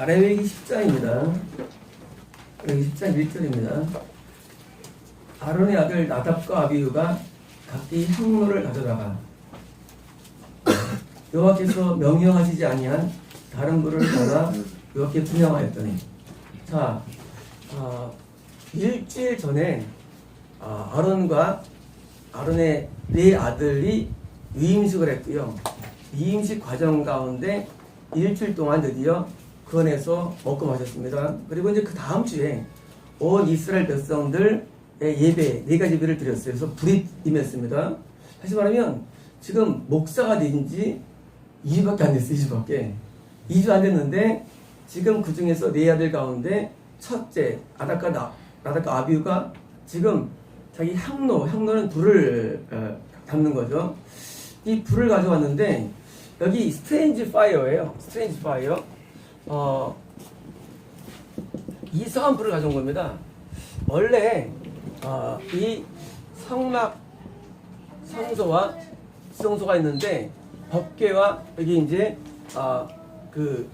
레위기 10장입니다. 레위기 10장 1절입니다. 아론의 아들 나답과 아비후가 각기 향로를 가져다가 여호와께서 명령하시지 아니한 다른 불을 받아 여호와께 분향하였더니, 자, 일주일 전에 아론과 아론의 네 아들이 위임식을 했고요. 위임식 과정 가운데 일주일 동안 드디어 그 안에서 먹고 마셨습니다. 그리고 이제 그 다음 주에 온 이스라엘 백성들의 예배, 네 가지 예배를 드렸어요. 그래서 불이 임했습니다. 다시 말하면 지금 목사가 된 지 2주밖에 안 됐어요. 2주밖에. 2주 안 됐는데 지금 그 중에서 네 아들 가운데 첫째 나답과 아비후가 지금 자기 향로는 불을 담는 거죠. 이 불을 가져왔는데 여기 스트레인지 파이어예요. 스트레인지 파이어. 이상한 불을 가져온 겁니다. 원래 이 성소와 지성소가 있는데 법궤와 여기 이제 그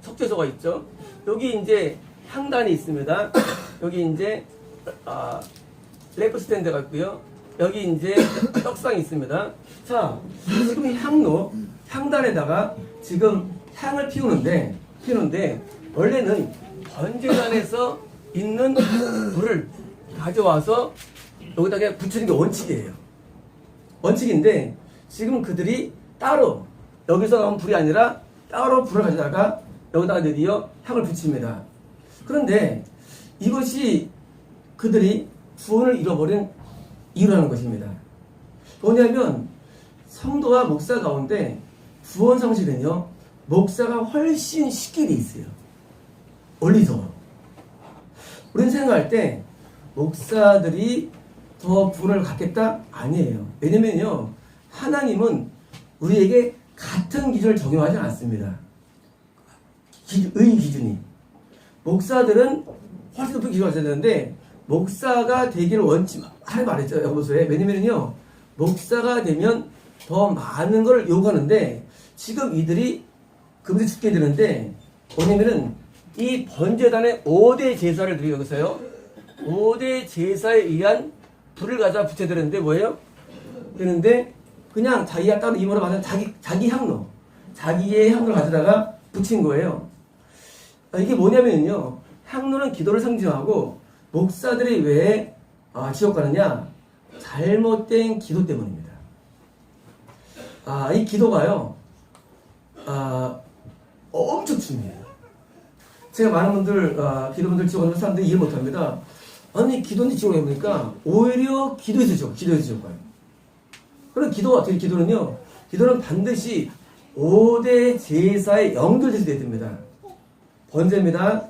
속죄소가 있죠. 여기 이제 향단이 있습니다. 여기 이제 램프 스탠드가 있고요. 여기 이제 떡상이 있습니다. 자, 지금 이 향단에다가 지금 향을 피우는데 원래는 번제단에서 있는 불을 가져와서 여기다가 붙이는 게 원칙이에요. 원칙인데 지금 그들이 따로 여기서 나온 불이 아니라 따로 불을 가져다가 여기다가 드디어 향을 붙입니다. 그런데 이것이 그들이 구원을 잃어버린 이유라는 것입니다. 뭐냐면 성도와 목사 가운데 구원 상실은요, 목사가 훨씬 쉽게 돼 있어요. 원리적으로. 우리는 생각할 때 목사들이 더 구원을 갖겠다? 아니에요. 왜냐면요, 하나님은 우리에게 같은 기준을 적용하지 않습니다. 의 기준이. 목사들은 훨씬 높은 기준을 가져야 되는데 목사가 되기를 원치 하는 말이죠. 여보세요. 왜냐면요, 목사가 되면 더 많은 걸 요구하는데 지금 이들이 금세 죽게 되는데 뭐냐면은 이 번제단의 5대 제사를 드리고 여기서요. 5대 제사에 의한 불을 가져다 붙여야 되는데 뭐예요? 되는데 그냥 자기가 따로 이모로 받은 자기 향로, 자기의 향로를 가져다가 붙인 거예요. 이게 뭐냐면요, 향로는 기도를 상징하고 목사들이 왜 지옥 가느냐? 잘못된 기도 때문입니다. 이 기도가요, 엄청 중요해요. 제가 많은 분들, 기도분들 지옥 가는 사람들이 이해 못 합니다. 아니, 기도인지 지옥에 보니까 오히려 기도에서 지옥 가요. 그럼 기도가 어떻게, 기도는요, 기도는 반드시 5대 제사에 연결돼서 돼야 됩니다. 번제입니다.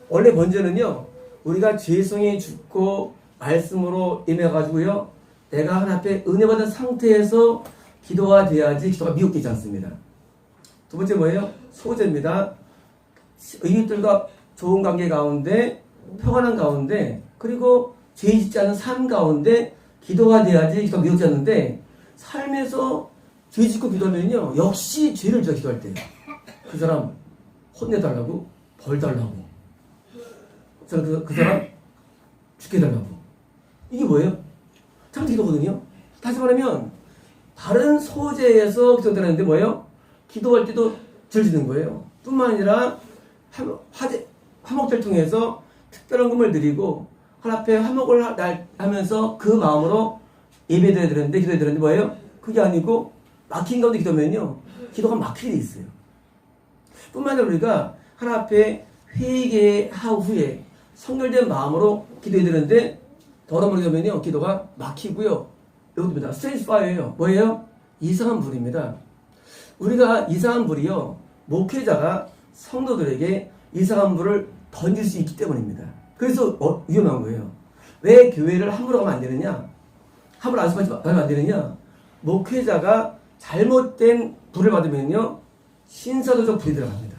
원래 번제는요, 우리가 죄성이 죽고 말씀으로 임해가지고요, 내가 하나님 앞에 은혜 받은 상태에서 기도가 돼야지 기도가 미혹되지 않습니다. 두 번째 뭐예요? 소제입니다. 이웃들과 좋은 관계 가운데, 평안한 가운데, 그리고 죄 짓지 않은 삶 가운데 기도가 돼야지 기도가 미혹되지 않는데, 삶에서 죄 짓고 기도하면요, 역시 죄를 지어 기도할 때 그 사람 혼내달라고, 벌 달라고, 그 사람 죽게 달라고. 이게 뭐예요? 창조 기도거든요. 다시 말하면 다른 소재에서 기도되는데 뭐예요? 기도할 때도 절지는 거예요. 뿐만 아니라 화목제를 통해서 특별한 금을 드리고 하나님 앞에 화목을 하면서 그 마음으로 예배드려야 되는데, 기도해야 되는데 뭐예요? 그게 아니고 막힌 가운데 기도하면요, 기도가 막히게 돼 있어요. 뿐만 아니라 우리가 하나님 앞에 회개하고 후에 성결된 마음으로 기도해야 되는데 더러운 기도면요, 기도가 막히고요. 여기입니다. 스트레이트 파이어예요. 뭐예요? 이상한 불입니다. 우리가 이상한 불이요, 목회자가 성도들에게 이상한 불을 던질 수 있기 때문입니다. 그래서 위험한 거예요. 왜 교회를 함부로 가면 안 되느냐? 함부로 안수하면 안 되느냐? 목회자가 잘못된 불을 받으면요, 신사도적 불이 들어갑니다.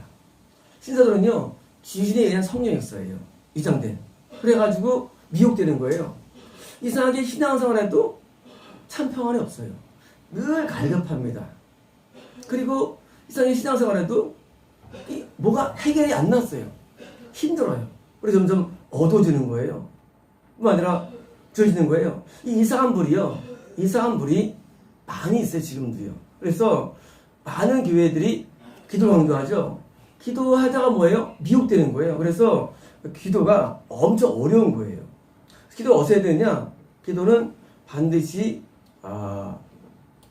신사도는요, 귀신에 의한 성령 역사예요. 위장된. 그래가지고 미혹되는 거예요. 이상하게 신앙생활에도 참 평안이 없어요. 늘 갈급합니다. 그리고 이상하게 신앙생활에도 뭐가 해결이 안 났어요. 힘들어요. 그래서 점점 어두워지는 거예요. 뿐만 아니라 줄어지는 거예요. 이 이상한 불이 많이 있어요, 지금도요. 그래서 많은 교회들이 기도를 강조하죠. 기도하다가 뭐예요? 미혹되는 거예요. 그래서 기도가 엄청 어려운 거예요. 기도가 어떻게 해야 되느냐? 기도는 반드시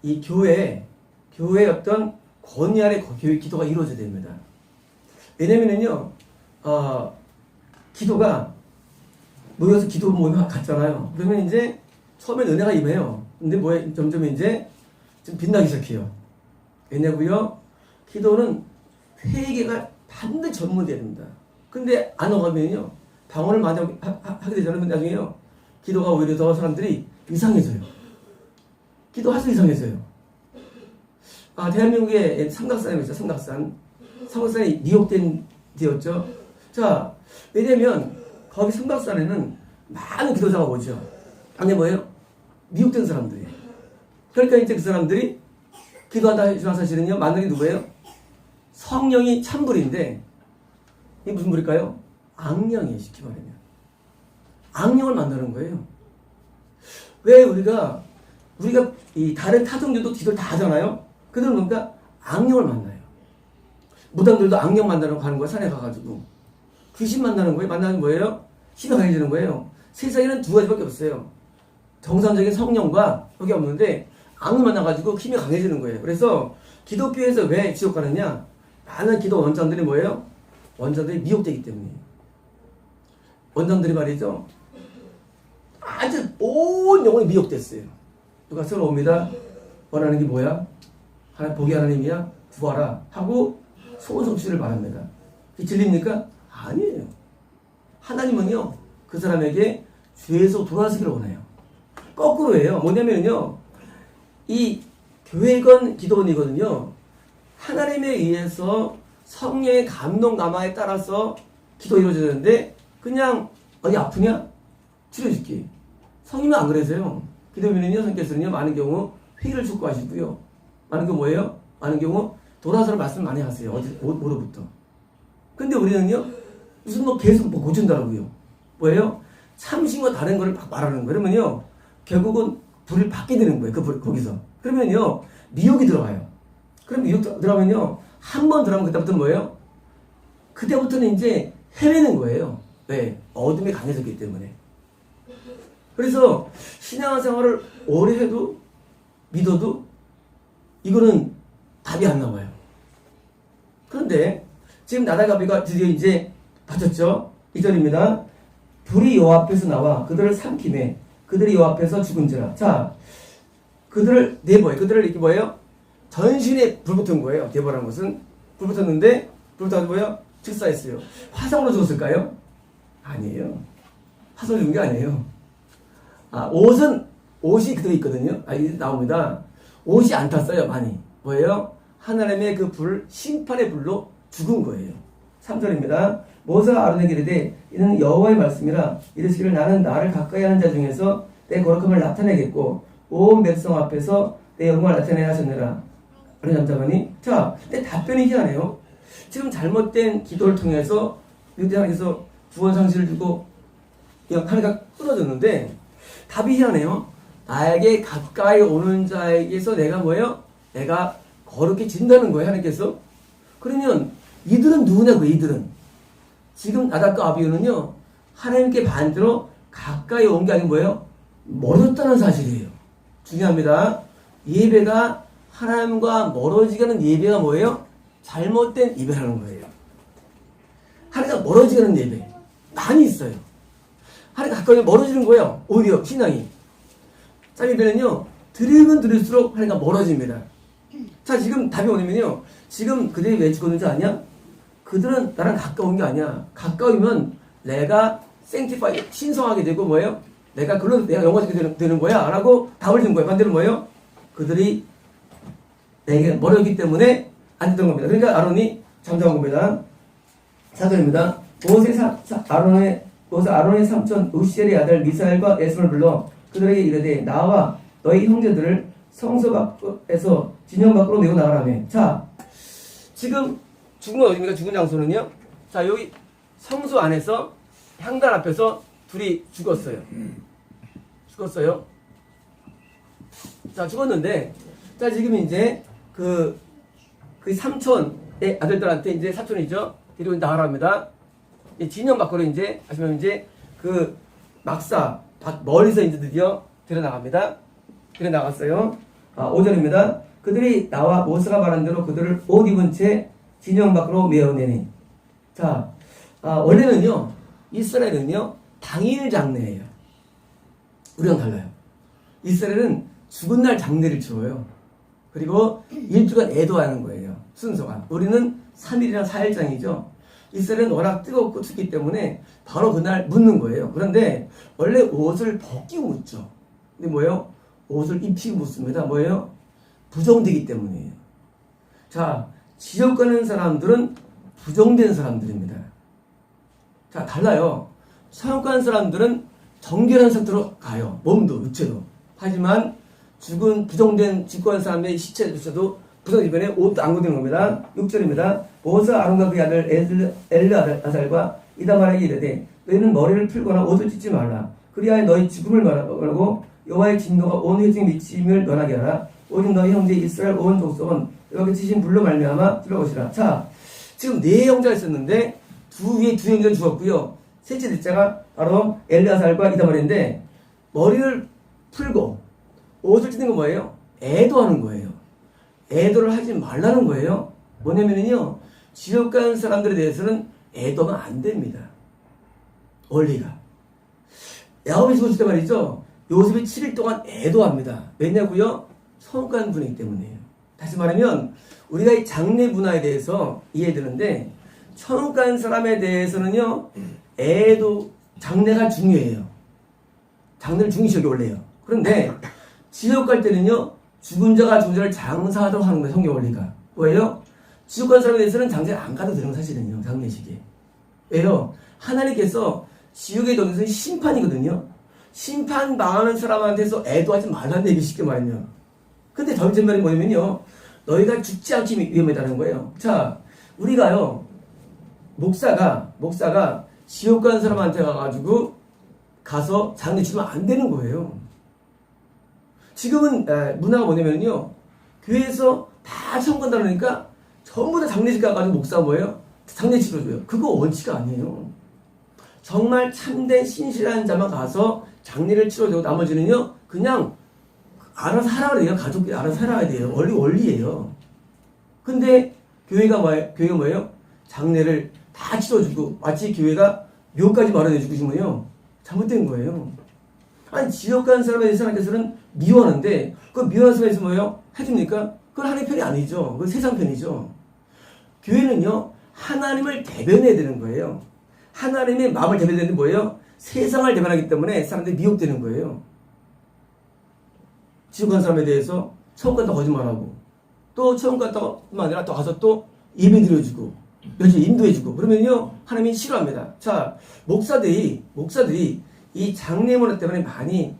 이 교회의 어떤 권위 아래 기도가 이루어져야 됩니다. 왜냐면은요, 기도가 모여서 기도 모임 갔잖아요. 그러면 이제 처음엔 은혜가 임해요. 근데 뭐에 점점 이제 좀 빛나기 시작해요. 왜냐고요? 기도는 회개가 반드시 전문돼야 됩니다. 근데 안 오가면요, 방언을 많이 하게 되잖아요. 나중에요, 기도가 오히려 더 사람들이 이상해져요. 기도할수 이상해져요. 대한민국에 삼각산이 있어요. 삼각산이 미혹된 데였죠. 자, 왜냐면 거기 삼각산에는 많은 기도자가 오죠. 아니 뭐예요? 미혹된 사람들이에요. 그러니까 이제 그 사람들이 기도하다 해주는 사실은요, 만난 게 누구예요? 성령이 참불인데, 이게 무슨 불일까요? 악령이에요, 쉽게 말하면. 악령을 만나는 거예요. 왜 우리가 이 다른 타종교도 기도를 다 하잖아요? 그들은 뭔가 악령을 만나요. 무당들도 악령 만나러 가는 거예요, 산에 가가지고. 귀신 만나는 거예요. 만나는 뭐예요? 힘이 강해지는 거예요. 세상에는 두 가지밖에 없어요. 정상적인 성령과 여기 없는데, 악을 만나가지고 힘이 강해지는 거예요. 그래서 기독교에서 왜 지옥 가느냐? 많은 기도 원장들이 뭐예요? 원장들이 미혹되기 때문이에요. 원장들이 말이죠, 아주 온 영혼이 미혹됐어요. 누가 서로 옵니다. 원하는 게 뭐야? 복이 하나님이야? 구하라 하고 소원 성취를 바랍니다. 그게 진리입니까? 아니에요. 하나님은요, 그 사람에게 죄에서 돌아서기를 원해요. 거꾸로예요. 뭐냐면요, 이 교회건 기도원이거든요, 하나님에 의해서 성령의 감동 감화에 따라서 기도 이루어지는데, 그냥 어디 아프냐? 치료해줄게. 성님은 안 그러세요. 기도원은요, 성께서는요, 많은 경우 회의를 촉구하시고요, 많은 경우 뭐예요? 많은 경우 돌아서는 말씀 많이 하세요. 뭐로부터. 근데 우리는요, 무슨 계속 고친다고요. 뭐예요? 참신과 다른 거를 막 말하는 거예요. 그러면요, 결국은 불을 받게 되는 거예요. 거기서. 그러면요, 미혹이 들어가요. 그럼 미혹 들어가면요, 한 번 들어가면 그때부터는 뭐예요? 그때부터는 이제 헤매는 거예요. 왜? 어둠이 강해졌기 때문에. 그래서 신앙생활을 오래 해도 믿어도 이거는 답이 안 나와요. 그런데 지금 나달가비가 드디어 이제 받쳤죠. 2절입니다. 불이 여호와 앞에서 나와 그들을 삼키매 그들이 여호와 앞에서 죽은지라. 자, 그들을 내버려. 그들을 이렇게 뭐예요? 전신에 불 붙은 거예요. 내버라는 것은 불 붙었는데, 불 붙어서 뭐예요? 즉사했어요. 화상으로 죽었을까요? 아니에요. 화상으로 죽은 게 아니에요. 옷이 그대로 있거든요. 이제 나옵니다. 옷이 안 탔어요, 많이. 뭐예요? 하나님의 그 불, 심판의 불로 죽은 거예요. 3절입니다. 모세가 아론에게 이르되 이는 여호와의 말씀이라 이르시기를 나는 나를 가까이 하는 자 중에서 내 거룩함을 나타내겠고 온 백성 앞에서 내 영광을 나타내야 하셨느라. 아론 잠잠하니. 자, 근데 답변이 희한해요. 지금 잘못된 기도를 통해서 하나님께서 구원 상실을 주고 하나가 끊어졌는데, 답이 희한해요. 나에게 가까이 오는 자에게서 내가 뭐예요? 내가 거룩해진다는 거예요, 하나님께서. 그러면 이들은 누구냐고요, 이들은. 지금 나답과 아비후는요, 하나님께 반대로 가까이 온 게 아니고 뭐예요? 멀어졌다는 사실이에요. 중요합니다. 예배가 하나님과 멀어지게 하는 예배가 뭐예요? 잘못된 예배라는 거예요. 하나님과 멀어지게 하는 예배 많이 있어요. 하나님과 가까이 멀어지는 거예요. 오히려 신앙이. 참 예배는요, 들으면 들을수록 하나님과 멀어집니다. 자, 지금 답이 뭐냐면요, 지금 그들이 왜 죽었는지 아냐? 그들은 나랑 가까운 게 아니야. 가까우면 내가 생티파이, 신성하게 되고 뭐예요? 내가 영광스럽게 되는 거야 라고 답을 준 거예요. 반대로 뭐예요? 그들이 내게 멀어졌기 때문에 안 됐던 겁니다. 그러니까 아론이 잠잠한 겁니다. 4절입니다. 모세 아론의 삼촌 우시엘의 아들 미사엘과 에스론을 불러 그들에게 이르되 나와 너희 형제들을 성소 밖에서 진영 밖으로 내고 나가라며. 자, 지금 죽은 건 어디입니까? 죽은 장소는요. 자, 여기 성소 안에서 향단 앞에서 둘이 죽었어요. 죽었어요. 자, 죽었는데, 자, 지금 이제 그 삼촌의 아들들한테 이제 사촌이죠. 데리고 나가라 합니다. 진영 밖으로 이제, 아시면 이제 그 막사, 멀리서 이제 드디어 데려나갑니다. 데려나갔어요. 5절입니다. 그들이 나와 모세가 말한 대로 그들을 옷 입은 채 진영 밖으로 메어내니. 자, 원래는요, 이스라엘은요, 당일 장례예요. 우리랑 달라요. 이스라엘은 죽은 날 장례를 치러요. 그리고 일주간 애도하는 거예요. 순서가. 우리는 3일이나 4일장이죠. 이스라엘은 워낙 뜨겁고 춥기 때문에 바로 그날 묻는 거예요. 그런데 원래 옷을 벗기고 묻죠. 근데 뭐예요? 옷을 입히고 묻습니다. 뭐예요? 부정되기 때문이에요. 자, 지옥 가는 사람들은 부정된 사람들입니다. 자, 달라요. 사역 가는 사람들은 정결한 상태로 가요. 몸도, 육체도. 하지만 죽은 부정된 직관 사람의 시체조차도 부정 이번에 옷도 안 걷는 겁니다. 6절입니다. 모세가 아론과 그의 아들 엘르아살과 이다말에게 이르되 너희는 머리를 풀거나 옷을 찢지 말라. 그리하여 너희 죽음을 말하고 여호와의 진노가 온 회중에 미침을 면하게 하라. 오직 너희 형제 이스라엘 온 족속은 여기 지신 불로 말미암아 들어오시라. 자, 지금 네 형제가 있었는데 두 형제는 죽었고요. 셋째 넷째가 바로 엘르아살과 이다말인데 머리를 풀고 옷을 찢는 건 뭐예요? 애도하는 거예요. 애도를 하지 말라는 거예요. 뭐냐면요, 지옥 가는 사람들에 대해서는 애도가 안 됩니다. 원리가. 야곱이 죽었을 때 말이죠, 요셉이 7일 동안 애도합니다. 왜냐고요? 성국 가는 분이기 때문이에요. 다시 말하면 우리가 이 장례 문화에 대해서 이해되는데 천국 가는 사람에 대해서는요, 애도 장례가 중요해요. 장례를 중요시하게 원래요. 그런데 지옥 갈 때는요, 죽은 자가 죽은 자를 장사하도록 하는 거예요. 성경 원리가. 왜요? 지옥 간 사람에 대해서는 장사를 안 가도 되는 거 사실은요. 장례식에. 왜요? 하나님께서 지옥에 넣는 것은 심판이거든요. 심판 망하는 사람한테서 애도하지 말라는 얘기 쉽게 말하면. 근데 더 이제 말이 뭐냐면요, 너희가 죽지 않기 위험하다는 거예요. 자, 우리가요, 목사가 지옥 가는 사람한테 가서 장례 치면 안 되는 거예요. 지금은 문화가 뭐냐면요, 교회에서 다 천국 간다 그러니까 전부 다 장례식 가가지고 목사 뭐예요? 장례 치러줘요. 그거 원치가 아니에요. 정말 참된 신실한 자만 가서 장례를 치러주고 나머지는요, 그냥 알아서 하라 그래요. 가족끼리 알아서 살아야 돼요. 원리예요. 근데 교회가 뭐예요? 장례를 다 치러주고 마치 교회가 묘까지 마련해주고 싶으면요, 잘못된 거예요. 아니, 지옥 가는 사람에 대해서 하나님께서는 미워하는데, 그 미워하는 사람에 대해서 뭐예요? 해줍니까? 그건 하나님 편이 아니죠. 그건 세상 편이죠. 교회는요, 하나님을 대변해야 되는 거예요. 하나님의 마음을 대변해야 되는 뭐예요? 세상을 대변하기 때문에 사람들이 미혹되는 거예요. 지옥 가는 사람에 대해서 천국 갔다 거짓말하고, 또 천국 갔다뿐만 아니라 또 가서 또 예배 드려주고, 열심히 인도해주고, 그러면요, 하나님이 싫어합니다. 자, 목사들이 이 장례 문화 때문에 많이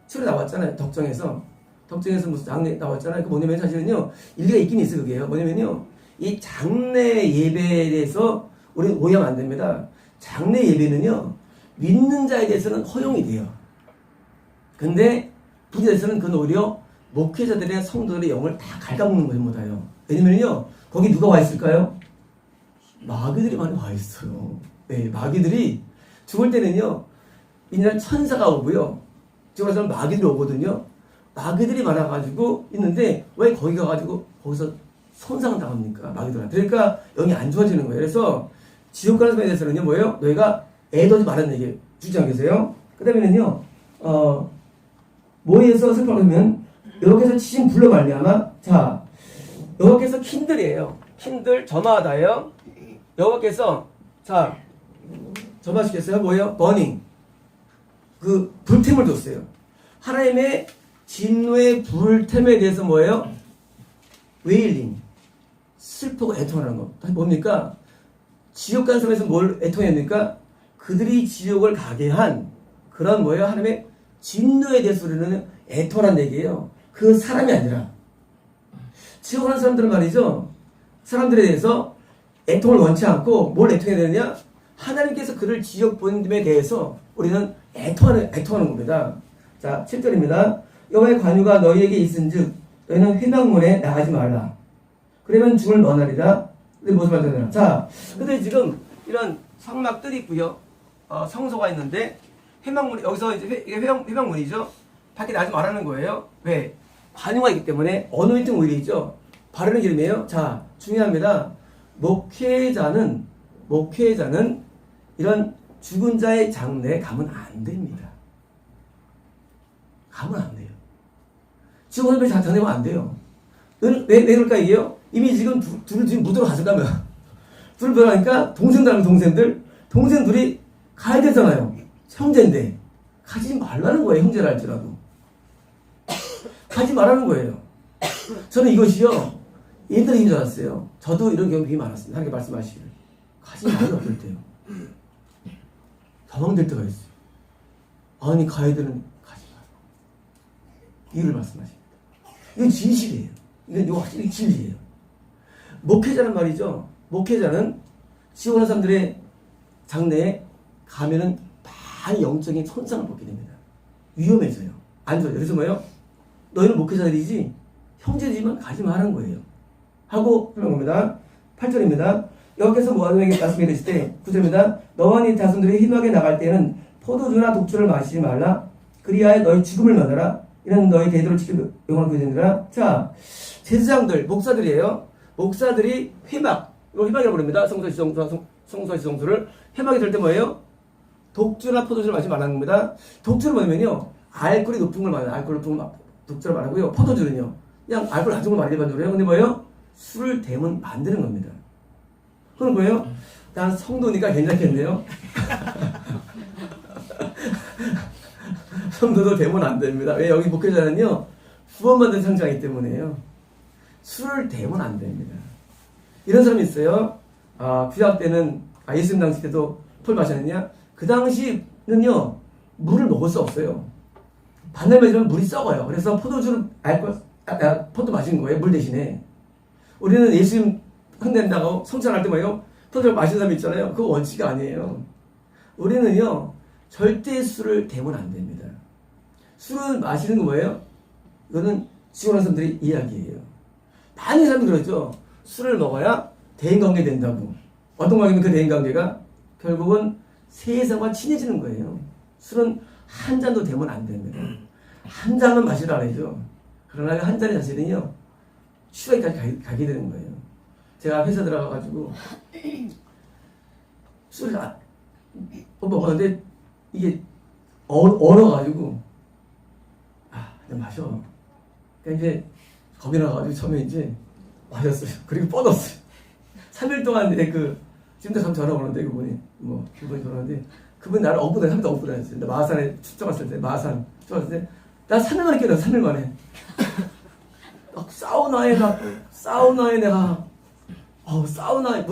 치료 나왔잖아요. 덕정에서 무슨 장례 나왔잖아요. 그 뭐냐면 사실은요, 일리가 있긴 있어요. 그게요. 뭐냐면요, 이 장례 예배에 대해서 우리는 오해하면 안 됩니다. 장례 예배는요, 믿는 자에 대해서는 허용이 돼요. 근데 부지에서는 그건 오히려 목회자들의 성도들의 영을 다 갉아먹는 거예요. 못해요. 왜냐면요, 거기 누가 와 있을까요? 마귀들이 많이 와 있어요. 네, 마귀들이 죽을 때는요, 이날 천사가 오고요, 죽을 때는 마귀들이 오거든요. 마귀들이 많아가지고 있는데 왜 거기 가가지고 거기서 손상당합니까? 마귀들한테. 그러니까 영이 안 좋아지는 거예요. 그래서 지옥 가는 사람에 대해서는요, 뭐예요? 너희가 애도하지 말라는 얘기 주장 계세요. 그 다음에는요, 모에서 슬퍼하면 여호와께서 치신 불로 말미암아. 자, 여호와께서 킨들이에요. 킨들 점화하다예요. 여호와께서 자 점화시켰어요. 뭐예요? 버닝. 그 불템을 줬어요. 하나님의 진노의 불템에 대해서 뭐예요? 웨일링. 슬프고 애통하는 거. 뭡니까? 지옥 간 사람에서 뭘 애통했습니까? 그들이 지옥을 가게 한 그런 뭐예요? 하나님의 진노에 대해서 우리는 애통하는 얘기예요. 그 사람이 아니라. 지옥 가는 사람들은 말이죠, 사람들에 대해서 애통을 원치 않고 뭘 애통해야 되느냐? 하나님께서 그를 지역 보냄에 대해서 우리는 애통하는 겁니다. 자, 7절입니다. 여호와의 관유가 너희에게 있은즉 너희는 회막문에 나가지 말라. 그러면 죽을 면하리라. 무슨 말이냐 되나? 자, 근데 지금 이런 성막들이 있고요. 성소가 있는데 회막문 여기서 이제 회막문이죠. 밖에 나가지 말라는 거예요. 왜? 관유가 있기 때문에 어노인팅 오일이죠. 바르는 기름이에요. 자, 중요합니다. 목회자는 이런 죽은 자의 장례에 가면 안 됩니다. 가면 안 돼요. 죽은 사람의 장례에 가면 안 돼요. 왜 그럴까 이게요? 이미 지금 둘을 지금 묻으러 가져가면 둘을 들어가니까 동생들 둘이 가야 되잖아요. 형제인데 가지 말라는 거예요. 형제라 할지라도 가지 말라는 거예요. 저는 이것이요 옛날에 힘줄 알았어요. 저도 이런 경험이 많았습니다. 하나님께 말씀하시기를 가지 말라 그럴 때요. 도망될 때가 있어요. 아니 가야 되는 가지 마라. 이유를 말씀하십니다. 이건 진실이에요. 이건 확실히 진리예요. 목회자는 말이죠. 목회자는 지원하는 사람들의 장래에 가면은 많이 영적인 손상을 받게 됩니다. 위험해져요. 안 좋아요. 그래서 뭐예요? 너희는 목회자들이지 형제지만 가지 말라는 거예요. 하고 그런 겁니다. 8절입니다. 여호와께서 모아도에게 말씀해 주실 때 9절입니다. 너와 네 자손들이 희노하게 나갈 때는 포도주나 독주를 마시지 말라. 그리하여 너희 죽음을 면하라. 이는 너희 대도를 지킬 영원한 교제니라. 자, 제사장들, 목사들이에요. 목사들이 회막, 이걸 회막이라고 부릅니다. 성소와 지성소를 회막이 될 때 뭐예요? 독주나 포도주를 마시지 말라는 겁니다. 독주는 뭐냐면요, 알코올이 높은 걸 말해요. 알코올 높은 걸 독주를 말하고요. 포도주는요, 그냥 알코올 낮은 걸 말하는 반주로 해요. 근데 뭐예요? 술을 대면 만드는 겁니다. 그건 뭐예요? 난 성도니까 괜찮겠네요. 성도도 되면 안 됩니다. 왜? 여기 목회자는요, 구원받은 성장이기 때문에요. 술을 대면 안 됩니다. 이런 사람이 있어요. 구약 때는, 예수님 당시 때도 술 마셨느냐? 그 당시는요, 물을 먹을 수 없어요. 반날 맞으면 물이 썩어요. 그래서 포도주를 포도 마시는 거예요. 물 대신에. 우리는 예수님 흥낸다고 성찬할 때 뭐예요? 포도주를 마시는 사람이 있잖아요. 그거 원칙이 아니에요. 우리는요, 절대 술을 대면 안 됩니다. 술을 마시는 거 뭐예요? 이거는 지원하는 사람들의 이야기예요. 많은 사람들이 그러죠. 술을 먹어야 대인관계 된다고. 어떤 관계는 그 대인관계가 결국은 세상과 친해지는 거예요. 술은 한 잔도 되면 안 됩니다. 한 잔만 마시라 그러죠. 그러나 한 잔의 자체는요, 취하기까지 가게 되는 거예요. 제가 회사 들어가가지고 술을 먹었는데 이게 얼어가지고 그냥 마셔. 그러니까 이제 겁이 나가지고 처음에 이제 마셨어요. 그리고 뻗었어요. 3일 동안 지금도 가면 전화 오는데 그분이 그분이 전화하는데 그분이 나를 억부다 3일 억부다 했어요. 마산에 출장 갔을 때 출장 갔을 때 나 3일 만에 깨달아. 3일 만에 막 사우나에 내가 사우나예요.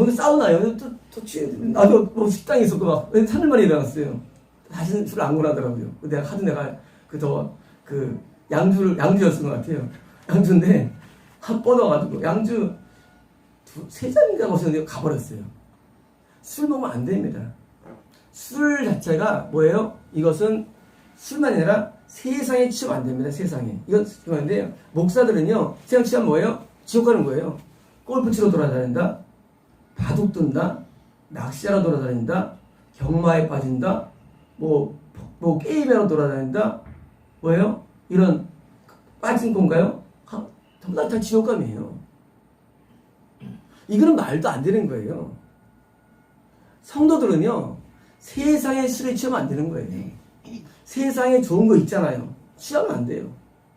나도 식당에 있었고 막 3일 만에 일어났어요. 다시는 술을 안 권하더라고요. 내가 양주였던 것 같아요. 양주인데 뻗어가지고 양주 3잔인가 마셨는데 가버렸어요. 술 먹으면 안 됩니다. 술 자체가 뭐예요? 이것은 술만 아니라 세상에 취하면 안 됩니다. 세상에. 이건 그런데요. 목사들은요, 세상 취하면 뭐예요? 지옥 가는 거예요. 골프 치러 돌아다닌다, 바둑 둔다, 낚시하러 돌아다닌다, 경마에 빠진다, 게임하러 돌아다닌다, 뭐예요? 이런 빠진 건가요? 전부 다 지옥감이에요. 이거는 말도 안 되는 거예요. 성도들은요, 세상에 술에 취하면 안 되는 거예요. 세상에 좋은 거 있잖아요. 취하면 안 돼요.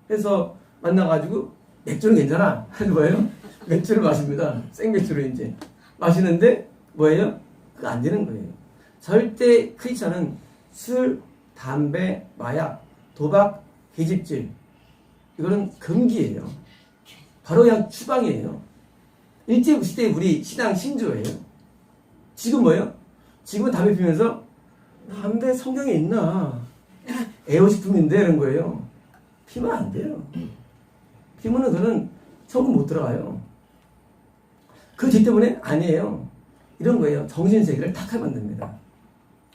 그래서 만나가지고 맥주는 괜찮아 하는 거예요. 맥주를 마십니다. 생맥주를 이제 마시는데 뭐예요? 그거 안 되는 거예요. 절대 크리스찬은 술, 담배, 마약, 도박, 계집질 이거는 금기예요. 바로 그냥 추방이에요. 일제시대의 우리 신앙 신조예요. 지금 뭐예요? 지금은 담배 피면서 담배 성경에 있나? 애호식품인데 이런 거예요. 피면 안 돼요. 피면은 그는 천국 못 들어가요. 그 뒤 때문에 아니에요. 이런 거예요. 정신세계를 탁하게 만듭니다.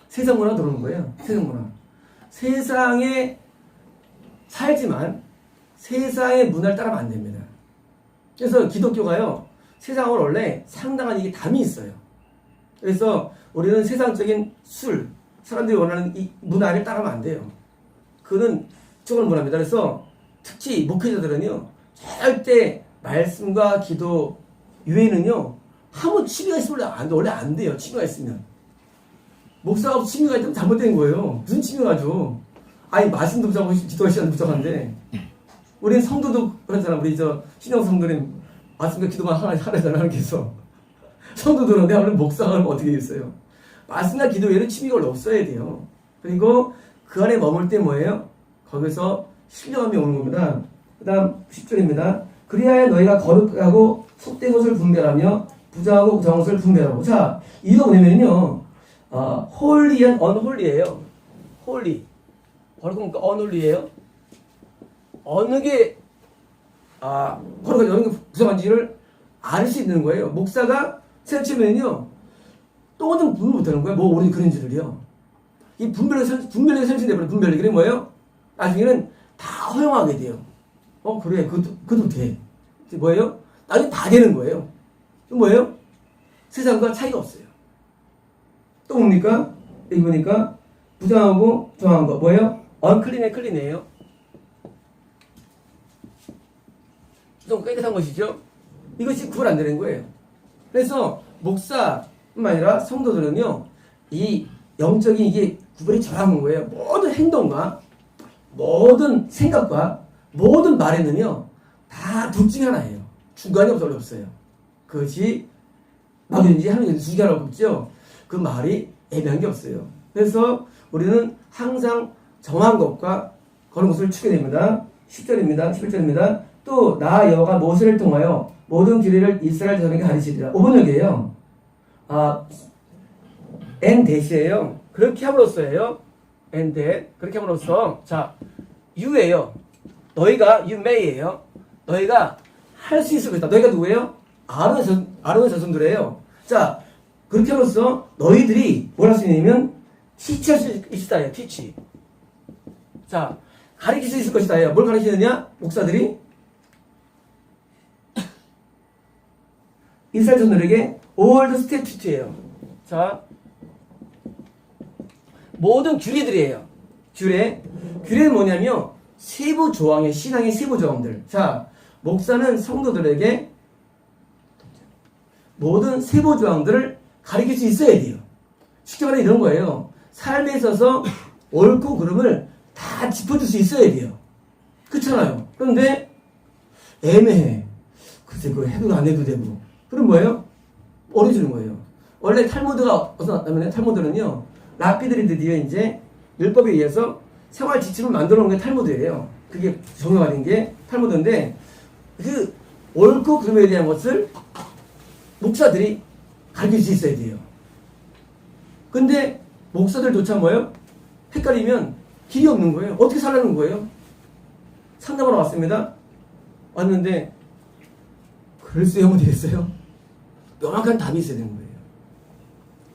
세상 문화 들어오는 거예요. 세상 문화. 세상에 살지만 세상의 문화를 따르면 안 됩니다. 그래서 기독교가요, 세상은 원래 상당한 이게 담이 있어요. 그래서 우리는 세상적인 술, 사람들이 원하는 이 문화를 따르면 안 돼요. 그거는 이쪽은 문화입니다. 그래서 특히 목회자들은요, 절대 말씀과 기도 외에는요, 아무 취미가 있으면 원래 안 돼요. 취미가 있으면. 목사가 취미가 있다면 잘못된 거예요. 무슨 취미가 죠? 아니, 말씀도 부족하고 기도 시간도 부족한데. 우리는 성도도 그러잖아. 우리 신영 성도님 말씀과 기도만 하라잖아. 하나님께서. 성도들은 내가 오늘 목사가 하면 어떻게 됐어요? 말씀과 기도 외에는 취미가 원래 없어야 돼요. 그리고 그 안에 머물 때 뭐예요? 거기서 신령함이 오는 겁니다. 그 다음 10절입니다. 그리하여 너희가 거룩하고 속된 것을 분별하며 부정하고 정것을 분별하고. 자, 이유가 뭐냐면요, 홀리 and unholy예요. 홀리. 거룩한 unholy예요. 어느 게 거룩하고 어느 게 부정한지를 알 수 있는 거예요. 목사가 생각해보면요, 또는 분별 못하는 거예요. 뭐 오른지 그런지를요. 이 분별력이 생성돼버려. 분별력이. 그게 뭐예요? 나중에는 다 허용하게 돼요. 그래, 그것도 돼. 뭐예요? 나중에 다 되는 거예요. 뭐예요? 세상과 차이가 없어요. 또 뭡니까? 여기 보니까 부정하고 정한 거 뭐예요? 언클린의 클린이에요. 좀 깨끗한 것이죠. 이것이 구분 안 되는 거예요. 그래서 목사뿐만 아니라 성도들은요, 이 영적인 이게 구분이 정확한 거예요. 모든 행동과 모든 생각과 모든 말에는요, 다 둘 중에 하나예요. 중간이 없어요. 그것이 막든지 하는지 중간이 없죠. 그 말이 애매한 게 없어요. 그래서 우리는 항상 정한 것과 그런 것을 추게 됩니다. 10절입니다. 11절입니다. 또 나 여호와가 모세를 통하여 모든 규례를 이스라엘 자손에게 가르치리라. 5번 여기에요. 엔댓이에요. 그렇게 함으로써예요. 엔댓. 그렇게 함으로써. 자, 유예요. 너희가 you may예요. 너희가 할 수 있을 것이다. 너희가 누구예요? 아론의 자손들이에요. 자, 그렇게 함으로써 너희들이 뭘 할 수 있냐면 teach할 수 있다예요. teach. 자, 가르칠 수 있을 것이다예요. 뭘 가르치느냐? 목사들이 이스라엘 자손들에게 all the statute예요. 자, 모든 규례들이에요. 규례는 뭐냐면 세부 조항의 신앙의 세부 조항들. 자, 목사는 성도들에게 모든 세부 조항들을 가르칠 수 있어야 돼요. 쉽게 말해 이런 거예요. 삶에 있어서 옳고 그름을 다 짚어줄 수 있어야 돼요. 그렇잖아요. 그런데 애매해. 글쎄 그거 해도 안 해도 되고. 그럼 뭐예요? 어려지는 거예요. 원래 탈무드가 어디서 났냐면 탈무드는요, 랍비들이 드디어 이제 율법에 의해서 생활 지침을 만들어 놓은 게 탈무드예요. 그게 정형화된 게 탈무드인데, 그 옳고 그름에 대한 것을 목사들이 가르칠 수 있어야 돼요. 근데 목사들조차 뭐예요? 헷갈리면 길이 없는 거예요. 어떻게 살라는 거예요? 상담하러 왔습니다. 왔는데 글쎄요, 뭐 되겠어요? 명확한 답이 있어야 되는 거예요.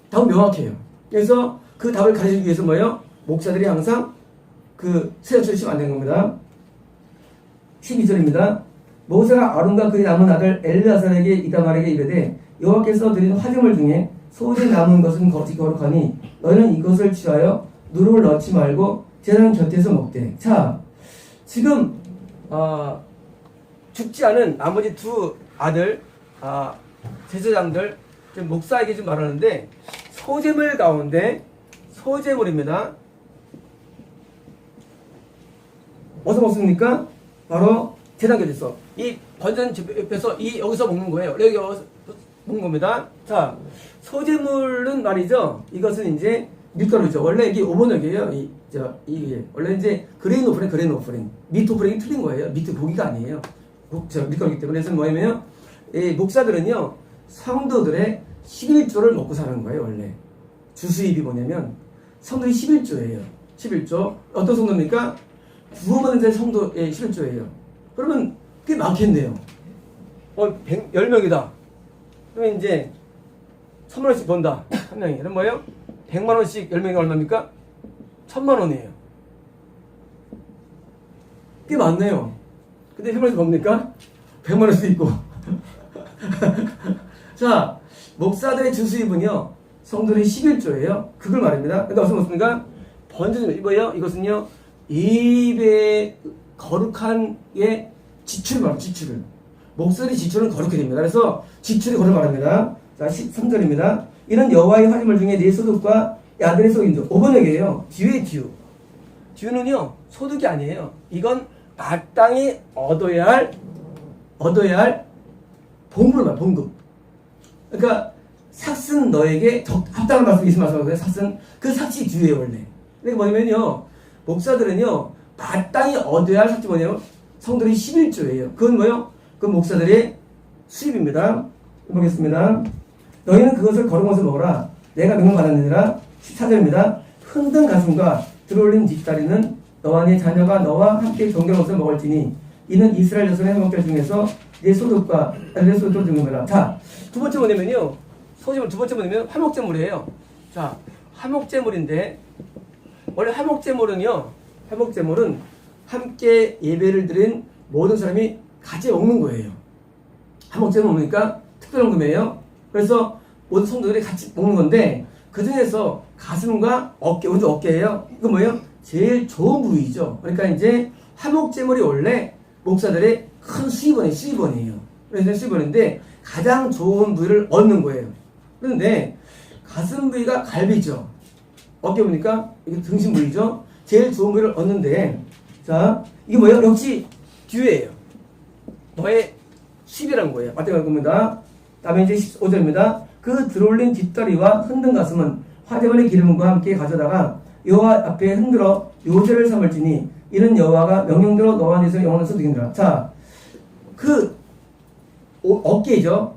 답은 명확해요. 그래서 그 답을 가르치기 위해서 뭐예요? 목사들이 항상 그 세상처럼 치면 안 되는 겁니다. 12절입니다. 모세가 아론과 그의 남은 아들 엘르아살에게 이다말에게 이르되 여호와께서 드린 화제물 중에 소재 남은 것은 거룩하니 너희는 이것을 취하여 누룩을 넣지 말고 제단 곁에서 먹되. 자, 지금 죽지 않은 나머지 두 아들 제사장들 목사에게 좀 말하는데, 소재물 가운데 소재물입니다. 어디서 먹습니까? 바로 제단 곁에서. 이 번전 옆에서 여기서 먹는 거예요. 여기서 먹는 겁니다. 자, 소재물은 말이죠. 이것은 이제 밀가루죠. 원래 이게 오버너기예요. 이게 원래 이제 그레인 오프링. 미트 오프링이 틀린 거예요. 미트 고기가 아니에요. 밀가루이기 때문에. 그래서 뭐냐면요, 이 목사들은요, 성도들의 11조를 먹고 사는 거예요. 원래 주수입이 뭐냐면 성도들이 11조예요. 11조. 어떤 성도입니까? 구원받은 성도의 11조예요. 그러면 꽤 많겠네요. 10명이다. 그러면 이제 1,000만원씩 번다. 한 명이. 그럼 뭐예요? 100만원씩 10명이 얼마입니까? 1,000만원이에요. 꽤 많네요. 근데 1,000만원씩 봅니까? 100만원씩 있고. 자, 목사들의 주수입은요, 성도들의 11조예요. 그걸 말합니다. 근데 어디서 먹습니까? 번제점, 이거요? 이것은요, 예배 거룩한 의 지출을 말합니다. 지출을. 목사들의 지출은 거룩해야 됩니다. 그래서 지출이 거룩 말합니다. 자, 13절입니다. 이는 여호와의 화제물 중에 네 소득과 아들의 소득인데 5번 얘기예요. 뒤에 듀. 듀는요, 소득이 아니에요. 이건 마땅히 얻어야 할 봉급을 말, 봉급. 그러니까 삭은 너에게 합당한 말씀 있으면 말씀하세요. 삭은 그 삭이 듀예요, 원래. 그러니까 뭐냐면요, 목사들은요, 마땅히 얻어야 할 삭이 뭐냐면 성들이 11조예요. 그건 뭐예요? 그 목사들의 수입입니다. 보겠습니다. 너희는 그것을 거룩한 것을 먹어라. 내가 명령받았느니라. 14절입니다. 흔든 가슴과 들어올린 뒷다리는 너와 네 자녀가 너와 함께 정결한 것을 먹을지니 이는 이스라엘 자손의 행복자 중에서 네 소득과 내 소득을 등급해라. 자, 두 번째 뭐냐면요. 소재물 두 번째 뭐냐면 화목제물이에요. 자, 화목제물인데 원래 화목제물은 함께 예배를 드린 모든 사람이 같이 먹는 거예요. 화목제물 뭡니까? 특별한 금이에요. 그래서 모든 성도들이 같이 먹는 건데 그 중에서 가슴과 어깨, 오른쪽 어깨예요. 이거 뭐예요? 제일 좋은 부위죠. 그러니까 이제 화목제물이 원래 목사들의 큰 수입원이에요. 그래서 수입원인데 가장 좋은 부위를 얻는 거예요. 그런데 가슴 부위가 갈비죠. 어깨 보니까 이게 등심 부위죠. 제일 좋은 부위를 얻는데 자, 이게 뭐예요? 역시 듀예요. 너의 수입이라는 거예요. 맞다고 할 겁니다. 다음에 이제 15절입니다. 그 들어올린 뒷다리와 흔든 가슴은 화제물의 기름과 함께 가져다가 여호와 앞에 흔들어 요제를 삼을지니 이는 여호와가 명령대로 너와 네 손에 영원한 소득이니라. 자, 그 어깨죠.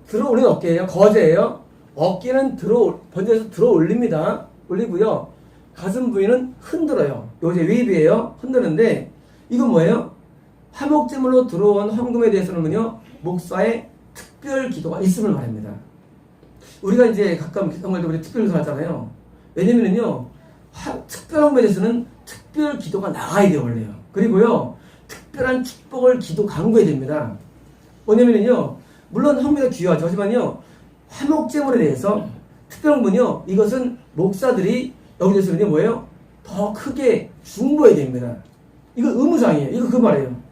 들어올린 어깨예요. 거제예요. 어깨는 번제에서 들어 올립니다. 올리고요. 가슴 부위는 흔들어요. 요제 웨이브예요. 흔드는데 이건 뭐예요? 화목제물로 들어온 헌금에 대해서는요, 목사의 특별 기도가 있음을 말합니다. 우리가 이제 가끔 정말 우리 특별 기도 하잖아요. 왜냐면은요, 특별 헌금에 대해서는 특별 기도가 나가야 돼요, 원래요. 그리고요, 특별한 축복을 기도 강구해야 됩니다. 뭐냐면은요, 물론 헌금이 귀하죠. 하지만요, 화목제물에 대해서 특별 헌금은요, 이것은 목사들이 여기 대해서는요, 뭐예요? 더 크게 중보해야 됩니다. 이거 의무상이에요. 이거 그 말이에요.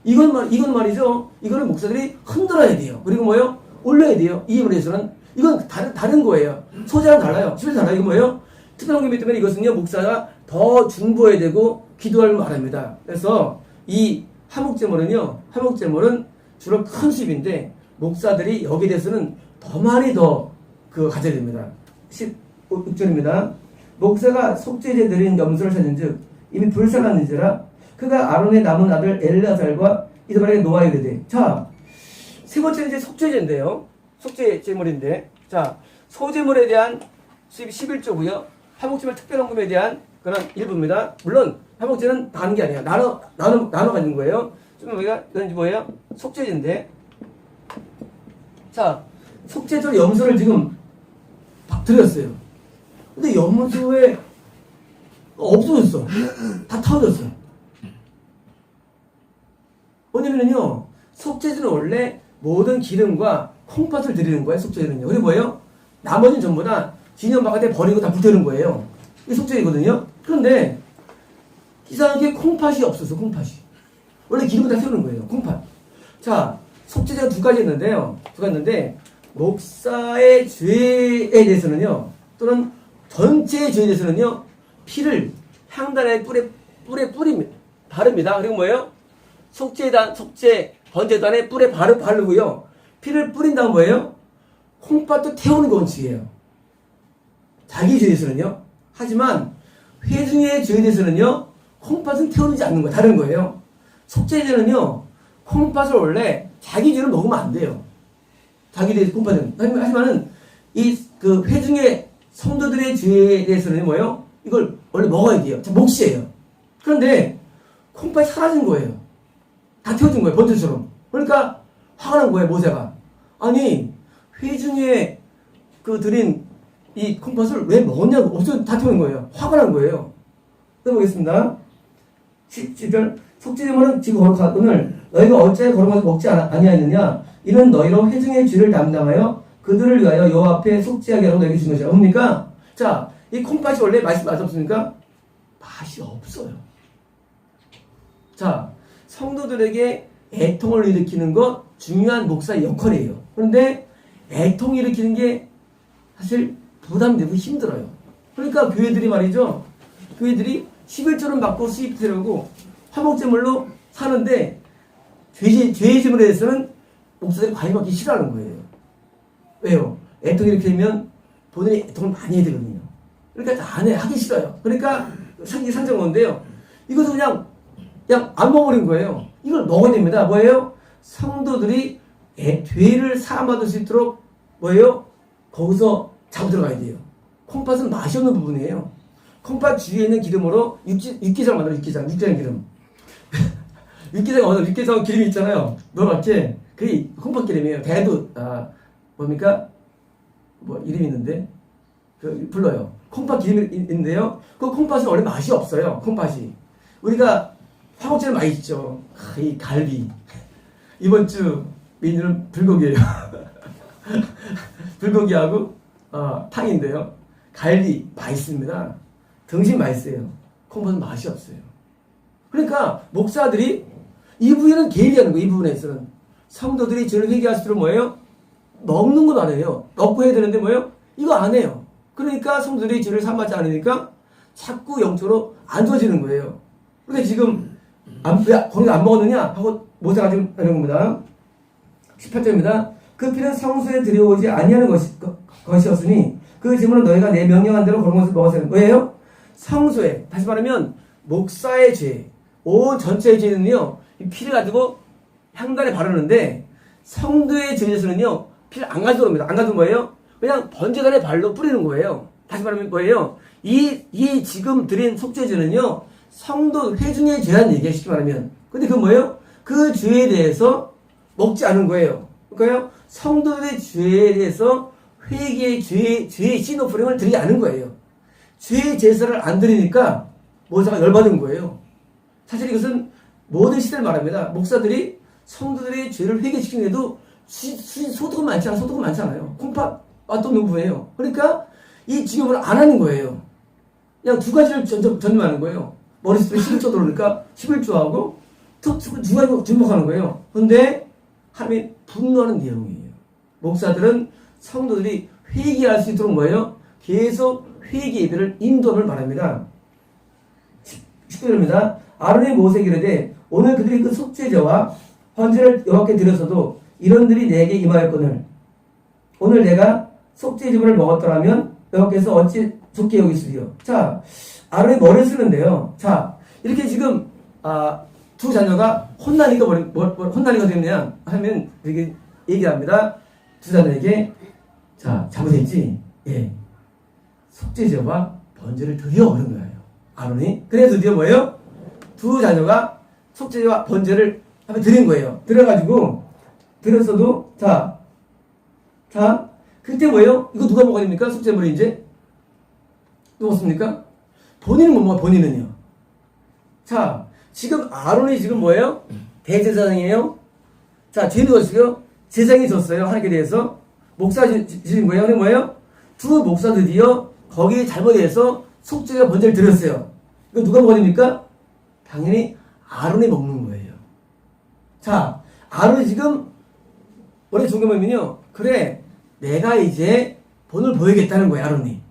이건 말이죠. 이거는 목사들이 흔들어야 돼요. 그리고 뭐예요? 올려야 돼요. 이 부분에 대해서는. 이건 다른 거예요. 소재랑 달라요. 집에서 달라요. 이거 뭐예요? 특별한 경우이기 때문에 이것은요, 목사가 더 중보해야 되고 기도할 말합니다. 그래서 이 화목제물은 주로 큰 수입인데, 목사들이 여기에 대해서는 더 많이 가져야 됩니다. 16절입니다. 목사가 속죄제 드린 염소를 찾는 즉, 이미 불쌍한지라 그가 아론의 남은 아들 엘르아살과 이스라엘의 노아에 이르되. 자, 세 번째는 이제 속죄제인데요. 속죄제물인데, 자, 소제물에 대한 수입 11조고요. 화목제물 특별헌금에 대한 그런 일부입니다. 물론 화목제는 다 하는 게 아니에요. 나눠 가는 거예요. 좀 우리가 이건 뭐예요? 속죄제인데, 자, 속죄제로 염소를 지금 드렸어요. 근데 염소에 없어졌어. 다 타워졌어. 뭐냐면요, 속죄제는 원래 모든 기름과 콩팥을 드리는 거예요, 속죄제는요. 그리고 뭐예요? 나머지는 전부 다 기념 바깥에 버리고 다 불태우는 거예요. 이게 속죄제거든요. 그런데 이상하게 콩팥이 없었어, 콩팥이. 원래 기름을 다 태우는 거예요, 콩팥. 자, 속죄제가 두 가지 있는데, 목사의 죄에 대해서는요, 또는 전체의 죄에 대해서는요, 피를 향단의 뿔에 뿌립니다. 바릅니다. 그리고 뭐예요? 번제단의 뿔에 바르고요. 피를 뿌린 다음 뭐예요? 콩팥도 태우는 게 원칙이에요. 자기 죄에 대해서는요. 하지만 회중의 죄에 대해서는요, 콩팥은 태우지 않는 거예요. 다른 거예요. 속죄제는요, 콩팥을 원래 자기 죄를 먹으면 안 돼요. 자기 죄 콩팥은. 하지만은 그 회중의 성도들의 죄에 대해서는 뭐예요? 이걸 원래 먹어야 돼요. 몫이에요. 그런데 콩팥이 사라진 거예요. 다 태워진 거예요. 번제처럼. 그러니까 화가 난 거예요, 모세가. 아니 회중에 그 드린 이 콩팥을 왜 먹었냐고 어쩌 다 태우는 거예요. 화가 난 거예요. 해보겠습니다. 10절 속죄제물은 지금 거룩하거늘 너희가 어째 거룩하게 먹지 아니하였느냐 이는 너희로 회중의 죄를 담당하여 그들을 위하여 여호와 앞에 속죄하게 하라고 너희에게 준 것이라. 뭡니까? 자, 이 콩팥이 원래 맛이 없습니까? 맛이 없어요. 자, 성도들에게 애통을 일으키는 것 중요한 목사의 역할이에요. 그런데 애통 일으키는 게 사실 부담되고 힘들어요. 그러니까 교회들이 말이죠. 교회들이 11조를 받고 수입되려고 화목제물로 사는데 죄의 제물에 대해서는 목사들이 관여받기 싫어하는 거예요. 왜요? 애통 일으키면 본인이 애통을 많이 해야 되거든요. 그러니까 하기 싫어요. 그러니까 산정 건데요. 이것도 그냥 안 먹어버린 거예요. 이걸 먹어야 됩니다. 뭐예요? 성도들이 죄를 사함받을 수 있도록 뭐예요? 거기서 잡아 들어가야 돼요. 콩팥은 맛이 없는 부분이에요. 콩팥 주위에 있는 기름으로 육개장 만들어. 육개장 기름. 육개장 기름이 있잖아요. 노랗게. 그게 콩팥 기름이에요. 대도 뭡니까? 뭐 이름이 있는데 불러요. 콩팥 기름이 있는데요. 그 콩팥은 원래 맛이 없어요. 콩팥이. 우리가 화목제를 많이 있죠. 이 갈비. 이번 주 메뉴는 불고기예요. 불고기하고 탕인데요. 갈비 맛있습니다. 등심 맛있어요. 콩팥은 맛이 없어요. 그러니까 목사들이 이 부분은 게을리하는 거예요. 이 부분에서는 성도들이 죄를 회개할 수 있도록 뭐예요? 먹는 건 안 해요. 먹고 해야 되는데 뭐예요? 이거 안 해요. 그러니까 성도들이 죄를 삼하지 않으니까 자꾸 영적으로 안 좋아지는 거예요. 근데 지금 왜 거기가 안 먹었느냐 하고 모세가 지금 이런 겁니다. 18절입니다. 그 피는 성소에 들여오지 아니하는 것이었으니 그 제물은 너희가 내 명령한 대로 그런 것을 먹었어야 하는 거예요. 성소에 다시 말하면 목사의 죄, 온 전체의 죄는요 이 피를 가지고 향단에 바르는데 성도의 죄에서는요 피를 안 가지고 옵니다. 안 가지고 뭐예요? 그냥 번제단의 발로 뿌리는 거예요. 다시 말하면 뭐예요? 이 지금 드린 속죄제는요 성도 회중의 죄란 얘기예요. 쉽게 말하면. 근데 그 뭐예요? 그 죄에 대해서 먹지 않은 거예요. 그러니까요 성도들의 죄에 대해서 회개의 죄의 신오프링을 드리지 않은 거예요. 죄의 제사를 안 드리니까 모세가 열받은 거예요. 사실 이것은 모든 시대를 말합니다. 목사들이 성도들의 죄를 회개시키는데도 소득은 많지 않아요. 콩팥 맛도 누구예요. 그러니까 이 직업을 안 하는 거예요. 그냥 두 가지를 전념하는 거예요. 머릿속에 11조 들어오니까 11조하고 누가 주목하는 거예요. 그런데 하나님이 분노하는 내용이에요. 목사들은 성도들이 회개할 수 있도록 뭐예요? 계속 회개 예배를 인도함을 말합니다. 10절입니다. 아론이 모세에게 이르되 오늘 그들이 그 속죄제와 헌제를 여호와께 드려서도 이런들이 내게 임하였거늘 오늘 내가 속죄제물을 먹었더라면 여호와께서 어찌 좋게 여기시리요. 자, 아론이 머리를 쓰는데요. 자, 이렇게 지금 두 자녀가 혼나니까 혼나니까 되느냐 하면 이렇게 얘기합니다. 두 자녀에게 자 잘못했지. 예, 속죄제와 번제를 드려 그런 거예요. 아론이. 그래서 드디어 뭐예요? 두 자녀가 속죄제와 번제를 한번 드린 거예요. 드려가지고 드렸어도 자 그때 뭐예요? 이거 누가 먹어야 됩니까? 속죄물이 이제 누가 먹습니까? 본인은 못 먹어. 본인은요. 자 지금 아론이 지금 뭐예요? 대제사장이에요. 자 죄는 것이요 제사장이 졌어요. 하나님께 대해서 목사 지신 거예요. 근데 뭐예요? 두 목사들이요 거기에 잘못해서 속죄와 번제를 드렸어요. 이거 누가 먹어야 됩니까? 당연히 아론이 먹는 거예요. 자, 아론이 지금 원래 종교면요 그래 내가 이제 본을 보이겠다는 거예요. 아론이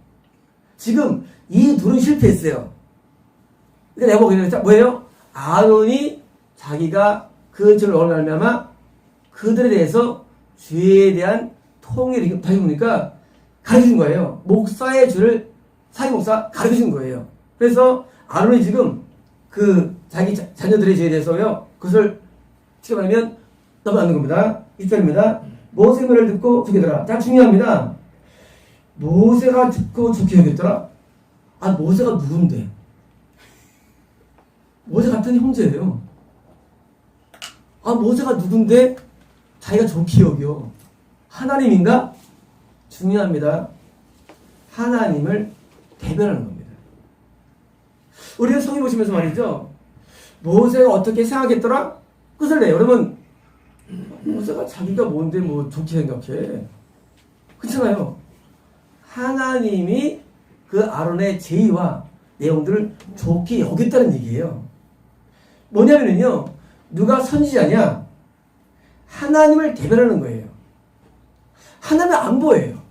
지금 이 둘은 실패했어요. 근데 내가 보기에는 뭐예요? 아론이 자기가 그 죄를 얻으려면 그들에 대해서 죄에 대한 통일을 다시 보니까 가르쳐준 거예요. 목사의 죄를 사기 목사 가르쳐준 거예요. 그래서 아론이 지금 그 자기 자녀들의 죄에 대해서요 그것을 쉽게 말하면 넘어가는 겁니다. 1절입니다. 모세의 말을 듣고 죽게 되라. 자 중요합니다. 모세가 듣고 죽게 되겠더라. 모세가 누군데? 모세 같은 형제예요. 모세가 누군데 자기가 좋게 여겨. 하나님인가? 중요합니다. 하나님을 대변하는 겁니다. 우리는 성경 보시면서 말이죠. 모세가 어떻게 생각했더라? 끝을 내요. 그러면 모세가 자기가 뭔데 뭐 좋게 생각해. 그렇잖아요. 하나님이 그 아론의 제의와 내용들을 좋게 여겼다는 얘기예요. 뭐냐면요. 누가 선지자냐? 하나님을 대변하는 거예요. 하나님은 안 보여요.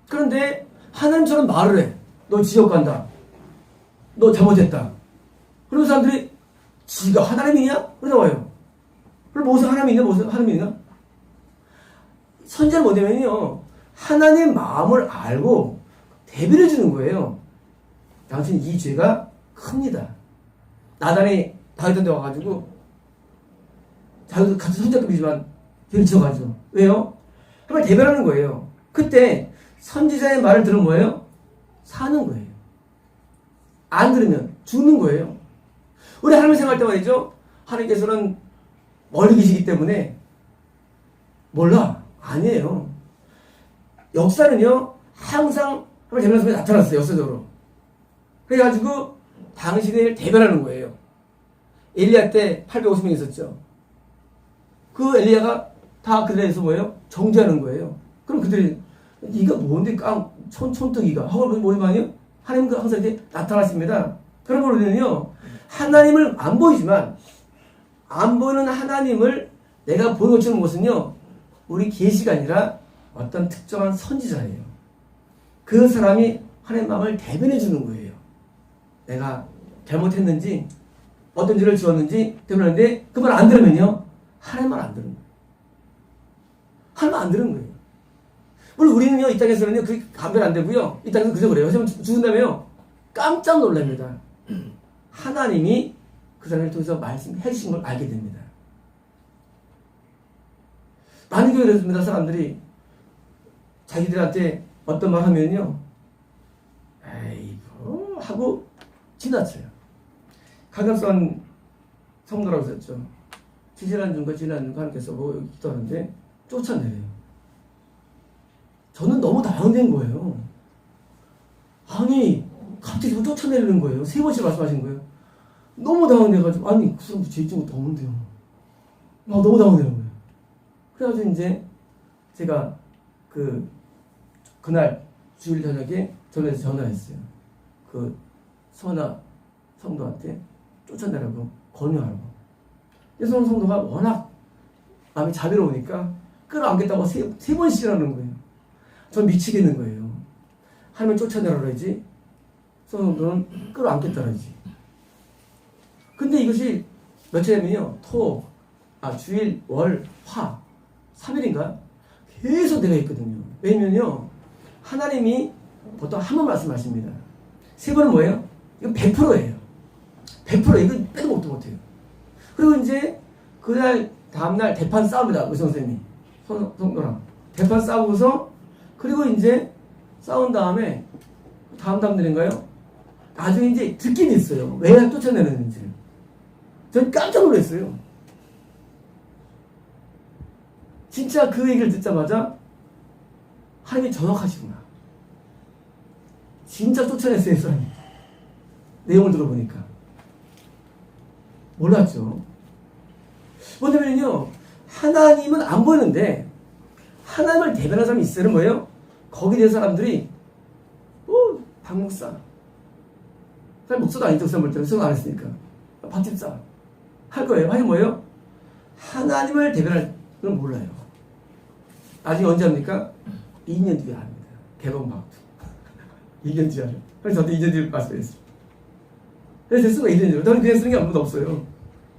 그런데 하나님처럼 말을 해. 너 지옥 간다. 너 잘못했다. 그런 사람들이 지가 하나님이냐? 그래 나와요. 그럼 모세가 하나님이냐? 모세가 하나님이냐? 선지자는 뭐냐면요. 하나님의 마음을 알고 대변해 주는 거예요. 당신 이 죄가 큽니다. 나단이 다윗한테 와가지고 자기도 같은 손자급이지만 죄를 지어가지고 왜요? 정말 대변하는 거예요. 그때 선지자의 말을 들으면 뭐예요? 사는 거예요. 안 들으면 죽는 거예요. 우리 하나님 생각할 때 말이죠. 하나님께서는 멀리 계시기 때문에 몰라. 아니에요. 역사는요. 항상 하나님 대변하면서 나타났어요. 역사적으로. 그래가지고 당신을 대변하는 거예요. 엘리야 때 850명 있었죠. 그 엘리야가 다 그들에 대해서 뭐예요? 정죄하는 거예요. 그럼 그들이 네가 뭔데 촌뜨기가 하고 뭐냐면요? 하나님은 항상 이렇게 나타나십니다. 그러면 우리는요. 하나님을 안 보이지만 안 보이는 하나님을 내가 보여주는 것은요. 우리 계시가 아니라 어떤 특정한 선지자예요. 그 사람이 하나님의 마음을 대변해 주는 거예요. 내가 잘못했는지 어떤 죄를 지었는지 대변하는데 그 말 안 들으면요. 하나님 말 안 들은 거예요. 하나님 안 들은 거예요. 물론 우리는요. 이 땅에서는요. 그게 감별 안 되고요. 이 땅에서 그저 그래요. 하지만 죽은 다음에요. 깜짝 놀랍니다. 하나님이 그 사람을 통해서 말씀해 주신 걸 알게 됩니다. 많은 교회에 그렇습니다. 사람들이 자기들한테 어떤 말 하면요. 에이구 하고 지나쳐요. 강갑산 성도라고 했었죠. 지질한 중과 지질한 중과 하나님께서 뭐 여기 기도하는데 쫓아내요. 저는 너무 당황된 거예요. 아니 갑자기 뭐 쫓아내려는 거예요. 3번씩 말씀하신 거예요. 너무 당황돼가지고 아니 그 사람 죄 지은 것도 없는데요. 너무 당황되는 거예요. 그래가지고 이제 제가 그날 주일 저녁에 전화해서 전화했어요. 그 선아 성도한테 쫓아내라고 권유하라고. 그래서 성도가 워낙 마음이 자비로우니까 끌어안겠다고 세 번씩이라는 거예요. 전 미치겠는 거예요. 하나님 쫓아내라 그러지. 성도는 끌어안겠다 그러지. 근데 이것이 며칠이면요. 주일, 월, 화 3일인가? 계속 내가 있거든요. 왜냐면요. 하나님이 보통 한 번 말씀하십니다. 3번은 뭐예요? 이건 100%예요. 100%. 이건 빼도 먹도 못해요. 그리고 이제 그날 다음날 대판 싸웁니다. 우리 선생님이. 성도랑. 대판 싸우고서 그리고 이제 싸운 다음에 다음 날인가요? 나중에 이제 듣긴 있어요. 왜 쫓아내는지. 전 깜짝 놀랐어요. 진짜 그 얘기를 듣자마자 하나님이 전역하시구나. 진짜 쫓아냈어요, 사람이. 내용을 들어보니까. 몰랐죠. 뭐냐면요, 하나님은 안 보이는데, 하나님을 대변하는 사람이 있으면 뭐예요? 거기에 대한 사람들이, 박목사. 사실 목사도 아니죠, 그 사람 볼 때는. 수업 안 했으니까. 밥집사. 할 거예요. 하긴 뭐예요? 하나님을 대변할 건 몰라요. 나중에 언제 합니까? 2년 뒤에 합니다. 개봉방투. 2년 뒤에 하죠. 그래서 저도 2년 뒤에 말씀했어요. 그래서 쓰는 거 2년 뒤에. 저는 그냥 쓰는 게 아무도 없어요.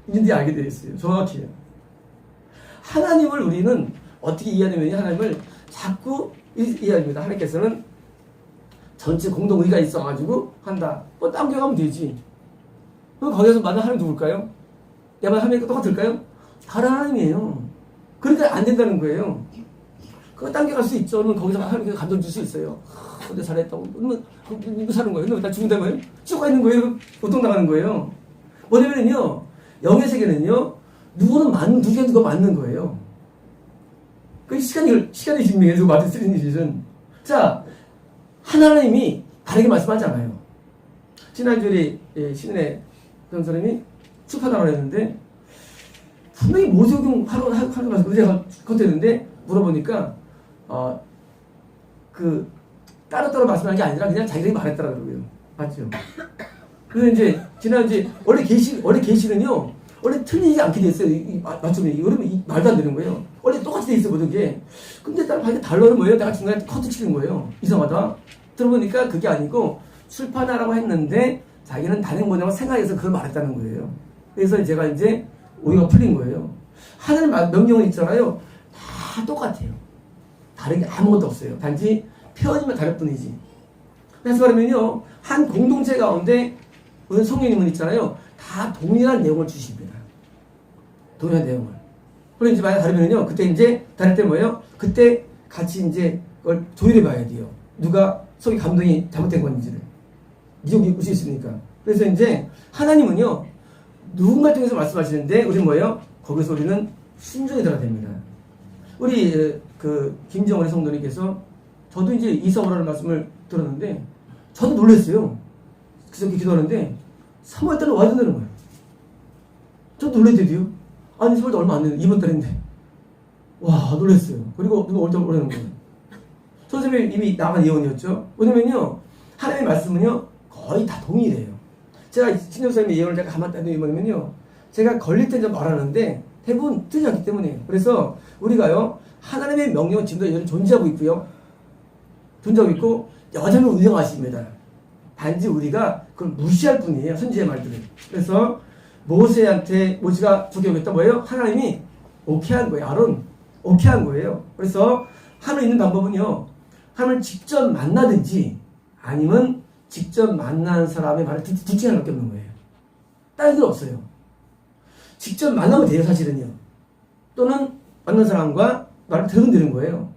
2년 뒤에 알게 되어 있어요. 정확히요. 하나님을 우리는 어떻게 이해하냐면 하나님을 자꾸 이해합니다. 하나님께서는 전체 공동의가 있어가지고 한다. 당겨가면 되지. 그럼 거기서 만나 하나님 누굴까요? 야만 하나님과 똑같을까요? 다른 하나님이에요. 그러니까 안 된다는 거예요. 그거 당겨갈 수 있죠. 그러면 거기서 하나님께서 감동 줄 수 있어요. 근데 잘했다고. 그러면 이거 사는 거예요. 그러면 나 죽는다고요? 죽어가 있는 거예요. 고통당하는 거예요. 뭐냐면요. 영의 세계는요. 누가 맞는 거예요. 그 시간이 증명해서 마트 쓰리니시즌. 자, 하나님이 다르게 말씀하잖아요. 지난주에 신인의 전사님이 출판하라고 했는데, 분명히 모세오경 하루 가서 제가 겉했는데, 물어보니까, 따로따로 말씀하는 게 아니라 그냥 자기들이 말했더라고요. 맞죠? 그래서 이제, 지난주에, 원래 계시는요, 원래 틀리지 않게 돼 있어요. 맞죠? 이러면 말도 안 되는 거예요. 원래 똑같이 돼 있어, 모든 게. 근데 따로 반대 달러는 뭐예요? 내가 중간에 커트 치는 거예요. 이상하다. 들어보니까 그게 아니고, 출판하라고 했는데, 자기는 단행 번역을 생각해서 그걸 말했다는 거예요. 그래서 제가 이제 오해가 풀린 거예요. 하늘 명령은 있잖아요. 다 똑같아요. 다른 게 아무것도 없어요. 단지 표현이만 다를 뿐이지. 그래서 말하면요, 한 공동체 가운데 무슨 성령님은 있잖아요. 다 동일한 내용을 주십니다. 동일한 내용을. 그럼 이제 만약 다르면요, 그때 이제 다를 때 뭐예요? 그때 같이 이제 그걸 조율해 봐야 돼요. 누가 속이 감동이 잘못된 건지를. 미혹이 있을 수 있으니까. 그래서 이제 하나님은요, 누군가 통해서 말씀하시는데, 우리는 뭐예요? 거기서 우리는 순종이 들어야 됩니다. 우리, 김정원의 성도님께서, 저도 이제 이사오라는 말씀을 들었는데, 저도 놀랐어요. 그저께 기도하는데, 3월달에 와야 된다는 거예요. 저도 놀랬대요. 아니, 3월달 얼마 안 됐는데, 이번 달인데. 와, 놀랐어요. 그리고 누가 올 때 오라는 거예요. 선생님이 이미 나간 예언이었죠. 왜냐면요, 하나님의 말씀은요, 거의 다 동일해요. 제가 신정선생님의 예언을 제가 가만히 따지면 뭐냐면요, 제가 걸릴 때 좀 말하는데 대부분 틀리지 않기 때문이에요. 그래서 우리가요, 하나님의 명령은 지금도 여전히 존재하고 있고요, 존재하고 있고 여전히 운영하십니다. 단지 우리가 그걸 무시할 뿐이에요, 선지의 말들을. 그래서 모세가 적용했던 뭐예요? 하나님이 오케이 한 거예요. 아론 오케이 한 거예요. 그래서 하늘 있는 방법은요, 하나님을 직접 만나든지 아니면 직접 만난 사람의 말을 듣지 않을 게 없는 거예요. 다른 게 없어요. 직접 만나면 돼요, 사실은요. 또는 만난 사람과 말을 들으면 되는 거예요.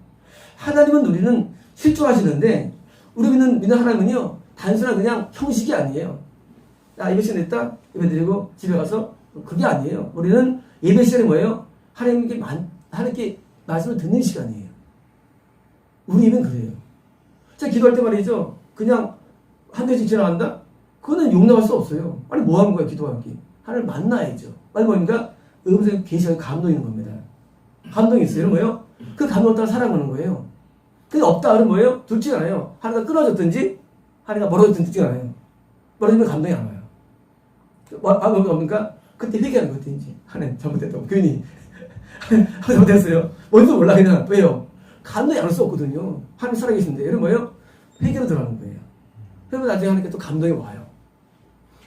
하나님은 우리는 실존하시는데, 우리는 믿는 하나님은요, 단순한 그냥 형식이 아니에요. 야, 예배 시간 됐다? 예배 드리고 집에 가서, 그게 아니에요. 우리는 예배 시간이 뭐예요? 하나님께 말씀을 듣는 시간이에요. 우리 예배는 그래요. 제가 기도할 때 말이죠, 그냥 한 대씩 지나간다? 그거는 용납할 수 없어요. 아니, 뭐 하는 거야, 기도하기? 하나님 만나야죠. 아니, 뭡니까? 음성에 계시가 감동이 있는 겁니다. 감동이 있어요. 이런 뭐예요? 그 감동을 따라 살아가는 거예요. 근데 없다, 그러면 뭐예요? 둘째 않아요. 하나가 끊어졌든지, 하나가 멀어졌든지 둘째 않아요. 멀어지면 감동이 안 와요. 뭡니까? 그때 회개하는 거든지. 하나님 잘못했다고. 괜히. 잘못했어요. 뭔지도 몰라, 그냥. 왜요? 감동이 안 올 수 없거든요. 하나님 살아계신데. 이런 뭐예요? 회개로 들어가는 거예요. 그러면 나중에 하나님께 또 감동이 와요.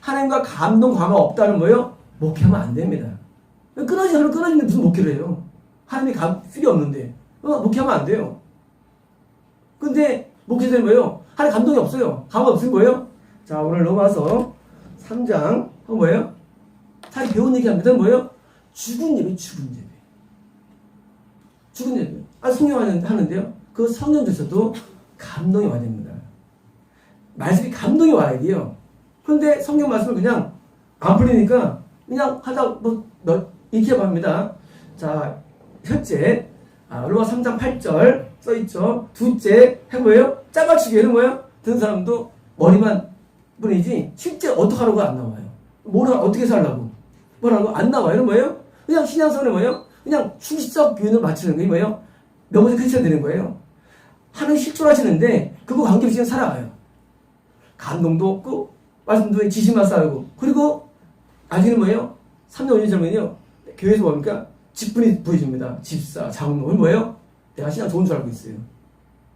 하나님과 감동, 과가 없다는 거예요? 목회하면 안 됩니다. 끊어지는데 무슨 목회를 해요? 하나님이 필요 없는데. 목회하면 안 돼요. 근데, 목회자는 뭐예요? 하나님 감동이 없어요. 감흥 없은 거예요? 자, 오늘 넘어와서 3장, 뭐예요? 잘 배운 얘기 합니다. 뭐예요? 죽은 예배. 성령 하는데요. 그 성령조차도 감동이 와야 됩니다. 말씀이 감동이 와야 돼요. 그런데 성경 말씀을 그냥 안 풀리니까 그냥 하다 이렇게 합니다. 자, 첫째, 로마 3장 8절 써있죠. 둘째, 뭐예요? 짜맞추기. 이런 거예요? 듣는 사람도 머리만 뿐이지 실제 어떻게 하라고 안 나와요. 어떻게 살라고? 뭐라고? 안 나와요. 이런 거예요? 그냥 신앙성은 뭐예요? 그냥 수시적 교훈을 맞추는 거예요. 뭐예요? 넘어져 크리스천 되는 거예요. 하나님 실존하시는데 그거 관계없이 그냥 살아가요. 감동도 없고 말씀도 지식만 쌓고, 그리고 나중에는 뭐예요? 3년 5년 전에는요, 교회에서 뭡니까? 직분이 보여줍니다. 집사, 장로. 뭐예요? 내가 신앙 좋은 줄 알고 있어요.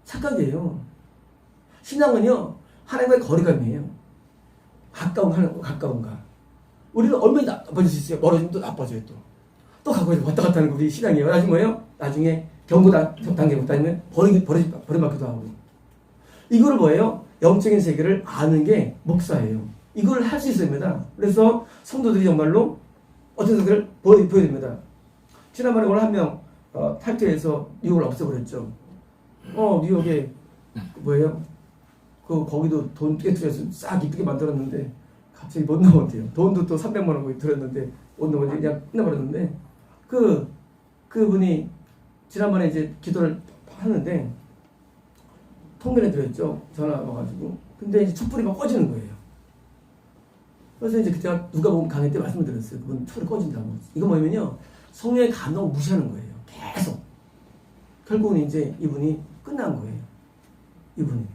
착각이에요. 신앙은요, 하나님과의 거리감이에요. 가까운가. 우리는 얼마나 나빠질 수 있어요? 멀어지면 또 나빠져요, 또. 또 가까이 왔다 갔다 하는 거 우리 신앙이에요. 나중에 뭐예요? 나중에 경고 단계부터 아니면 버림받기도 하고. 이거를 뭐예요? 영적인 세계를 아는 게 목사예요. 이걸 할 수 있습니다. 그래서 성도들이 정말로 어떤 세계를 보여야 됩니다. 지난번에 오늘 한 명 탈퇴해서 뉴욕을 없애버렸죠. 뉴욕에 뭐예요? 거기도 돈 깨트려서 싹 이쁘게 만들었는데 갑자기 못 나온대요. 돈도 또 300만 원 거기 들었는데 못 나오는데 그냥 끝나버렸는데 그분이 지난번에 이제 기도를 하는데 통변해 드렸죠. 전화 와가지고. 근데 이제 촛불이 막 꺼지는 거예요. 그래서 이제 그때가 누가복음 강의 때 말씀을 드렸어요. 그분 촛불이 꺼진다고. 이거 뭐냐면요, 성령의 감동을 무시하는 거예요. 계속. 결국은 이제 이분이 끝난 거예요. 이분이.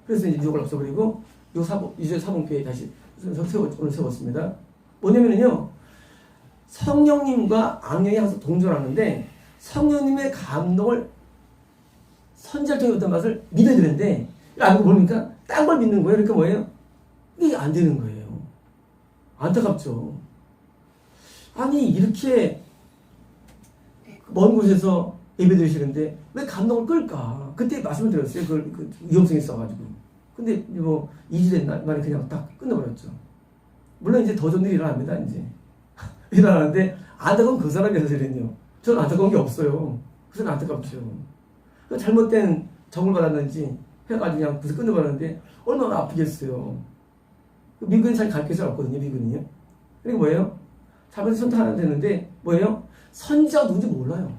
그래서 이제 유혹을 없애버리고 이제 사범교회 다시 오늘 세웠습니다. 뭐냐면요, 성령님과 악령이 항상 동전하는데 성령님의 감동을 선지자를 통해 어떤 것을 믿어야 되는데 알고 보니까 딴 걸 믿는 거예요. 그러니까 뭐예요? 이게 안 되는 거예요. 안타깝죠. 아니 이렇게 먼 곳에서 예배 드리시는데 왜 감동을 끌까? 그때 말씀을 드렸어요. 그 위험성이 있어가지고. 근데 뭐 이주된 날에 그냥 딱 끝내버렸죠. 물론 이제 더 좋은 일이 일어납니다. 이제 일어나는데 안타까운 그 사람이 사실은요. 저는 안타까운 게 없어요. 그래서 안타깝죠. 잘못된 정을 받았는지 해가지고 그냥 그래서 끝내버렸는데 얼마나 아프겠어요. 미군이 잘 가르칠 없거든요. 미군이요. 그리고 뭐예요? 잘못해서 선택하면 되는데 뭐예요? 선지자가 누군지 몰라요.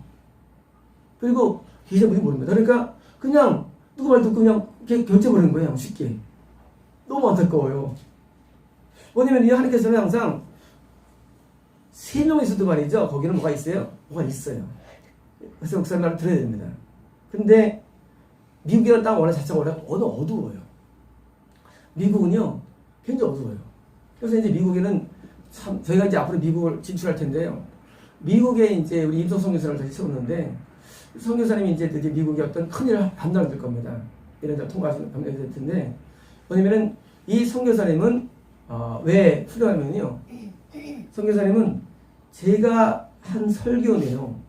그리고 기자분이 모릅니다. 그러니까 그냥 누구 말 듣고 그냥 결제버리는 거예요. 쉽게. 너무 안타까워요. 뭐냐면 이 하나님께서는 항상 세 명이 있어도 말이죠. 거기는 뭐가 있어요? 뭐가 있어요. 그래서 목사님 말을 들어야 됩니다. 근데 미국이라는 땅 원래 자체가 원래 어두워요. 미국은요 굉장히 어두워요. 그래서 이제 미국에는 참 저희가 이제 앞으로 미국을 진출할 텐데요. 미국에 이제 우리 임성 선교사를 다시 세웠는데 선교사님이 이제 드디어 미국의 어떤 큰 일을 담당을 될 겁니다. 이런 데 통과하시는 담당이 될 텐데 뭐냐면은 이 선교사님은 왜 훌륭하면요. 선교사님은 제가 한 설교 내용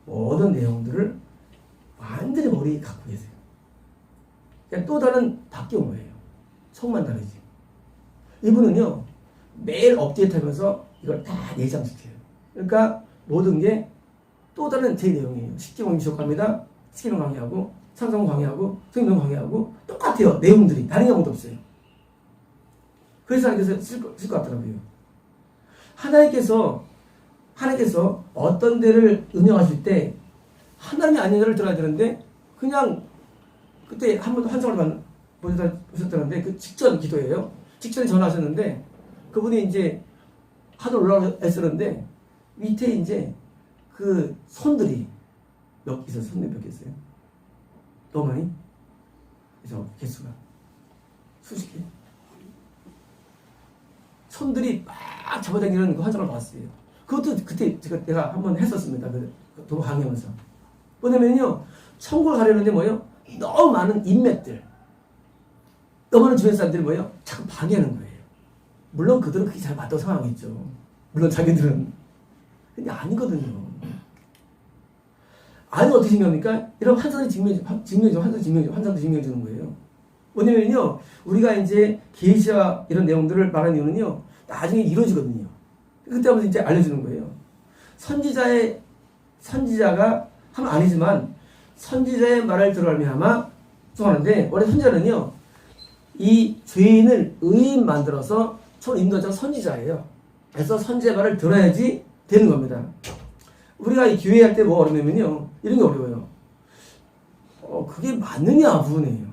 모든 내용들을 완전히 머리에 갖고 계세요. 그러니까 또 다른 바뀌온 거예요. 속만 다르지. 이분은요 매일 업데이트하면서 이걸 다 예상시켜요. 그러니까 모든 게 또 다른 제 내용이에요. 십계명 지속합니다. 십계명 강의하고 창세기 강의하고 성경 강의하고 똑같아요. 내용들이 다른 게 아무것도 없어요. 그래서 하나님께서 쓸 것 같더라고요. 하나님께서 어떤 데를 운영하실 때 하나님의 안내를 들어야 되는데 그냥 그때 한 번도 환상을 보셨다는데 그 직전 기도예요. 직전에 전화하셨는데 그분이 이제 하도 올라왔었는데 밑에 이제 그 손들이 몇 개 있어요. 손들이 몇 개 있어요? 너무 많이? 그래서 개수가 수십 개. 손들이 막 잡아당기는 그 환상을 봤어요. 그것도 그때 내가 한번 했었습니다. 그 강의하면서. 뭐냐면요, 천국을 가려는데 뭐예요? 너무 많은 인맥들, 너무 많은 주변 사람들이 뭐예요? 자꾸 방해하는 거예요. 물론 그들은 그게 잘 맞다고 생각하겠죠. 물론 자기들은. 근데 아니거든요. 아니 어떻게 증명합니까? 이런 환상을 증명해 주는 거예요. 뭐냐면요, 우리가 이제 계시와 이런 내용들을 말하는 이유는요, 나중에 이루어지거든요. 그때부터 이제 알려주는 거예요. 선지자가 하면 아니지만 선지자의 말을 들어가면 하는데 원래 선지자는요, 이 죄인을 의인 만들어서 총 인도자가 선지자예요. 그래서 선지자의 말을 들어야지 되는 겁니다. 우리가 이 교회 할 때 뭐 어려우면요, 이런 게 어려워요. 그게 맞느냐 부분이에요.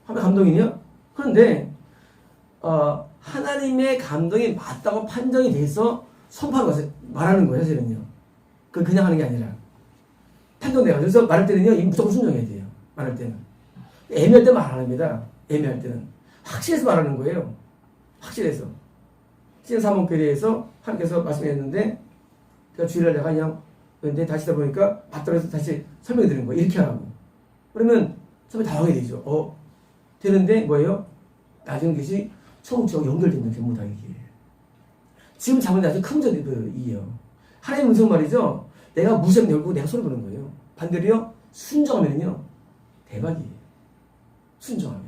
하나님의 감동이냐? 그런데 하나님의 감동이 맞다고 판정이 돼서 선포하는 것을 말하는 거예요. 사실은요. 그냥 하는 게 아니라 판정돼요. 그래서 말할 때는요, 무조건 순종해야 돼요. 말할 때는 애매할 때 말 안 합니다. 애매할 때는 확실해서 말하는 거예요. 확실해서. 신사목교회에서 하나님께서 말씀했는데 제가 주일날 내가 그냥 근데 다시 다 보니까 받들어서 다시 설명해 드리는 거예요. 이렇게 하라고. 그러면 처음에 당황이 되죠. 되는데 뭐예요? 나중에 그것이 처음부터 연결된다. 전부 다 이게. 지금 잡은 아주 큰 문제이에요. 하나님 음성 말이죠. 내가 무시하면 열고 내가 소리 부는 거예요. 반대로요, 순종하면요 대박이에요. 순종하면.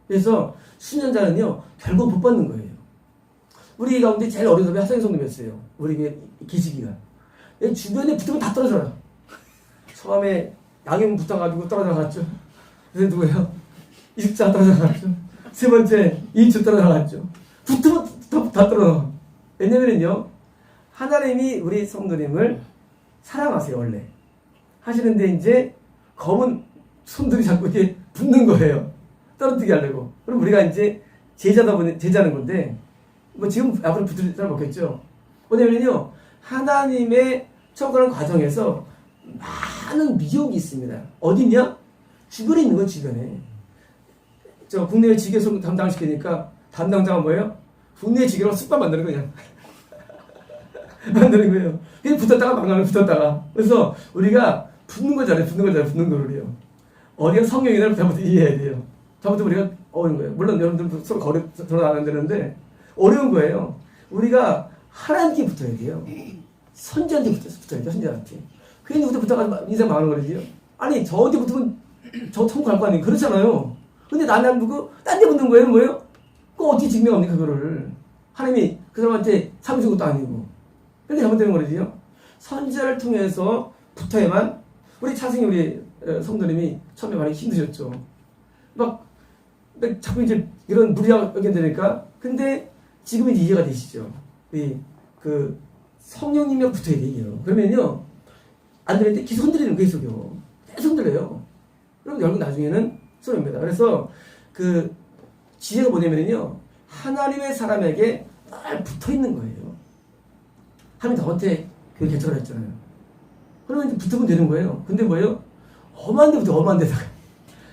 그래서 순전자는요 결국 못 받는 거예요. 우리 가운데 제일 어린 사람이 하성인 성도였어요. 우리 기식이가. 주변에 붙으면 다 떨어져요. 처음에 양형 붙어가지고 떨어져갔죠. 그래서 누구예요? 이숙자 떨어져갔죠. 세 번째 이인주 떨어져갔죠. 붙으면 다 떨어져. 왜냐면요, 하나님이 우리 성도님을 사랑하세요. 원래 하시는데 이제 검은 손들이 자꾸 이렇게 붙는 거예요. 떨어뜨리게 하려고. 그럼 우리가 이제 제자는 건데, 뭐 지금 앞으로 붙을 사람 없겠죠. 뭐냐면요, 하나님의 처음하는 과정에서 많은 미혹이 있습니다. 어디냐? 주변에 있는 건 주변에. 저 국내외 지교성 담당시키니까 담당자가 뭐예요? 국내외 지교로 습관 만드는 거냐? 만드는 거예요. 그냥 붙었다가 망가면 붙었다가. 그래서 우리가 붙는 거잖아요. 붙는 거를요. 어디가 성경이냐를 잘부터 이해해야 돼요. 잘부터 우리가 어려운 거예요. 물론 여러분들 서로 들어 나가면 되는데 어려운 거예요. 우리가 하나님께 붙어야 돼요. 선지한테 붙어야 돼요. 선지한테. 괜히 붙어가지고 인생 망하는 거지요. 아니 저한테 붙으면 저 천국 갈 거 아니에요. 그렇잖아요. 근데 나는 안 붙고 딴 데 붙는 거예요. 뭐예요? 그거 어떻게 증명합니까 그거를. 하나님이 그 사람한테 상 준 것도 아니고. 그렇게 잘못되는 거지요. 선지자를 통해서 붙어야만 우리 차승희 우리 성도님이 처음에 많이 힘드셨죠. 막 자꾸 이제 이런 무리가 오게 되니까. 근데 지금 이제 이해가 되시죠. 그 성령님이랑 붙어야 돼요. 그러면요 안 될 때 계속 흔들리는 거예요. 계속 흔들려요. 그럼 결국 나중에는 손해입니다. 그래서 그 지혜가 뭐냐면요 하나님의 사람에게 늘 붙어 있는 거예요. 하나님 너한테 교회 개척을 했잖아요. 그러면 이제 붙으면 되는 거예요. 근데 뭐예요? 험한 데부터 험한 데다가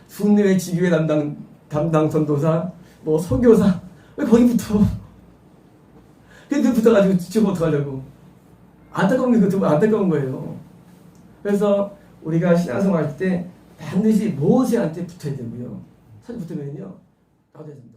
국내외 지교회 담당 전도사, 뭐 선교사 왜 거기 붙어? 근데 붙어가지고 지금 어떡하려고? 안타까운 게 그것도 안타까운 거예요. 그래서 우리가 신앙생활 할 때 반드시 모세한테 붙어야 되고요. 사실 붙으면요 나오야 됩니다.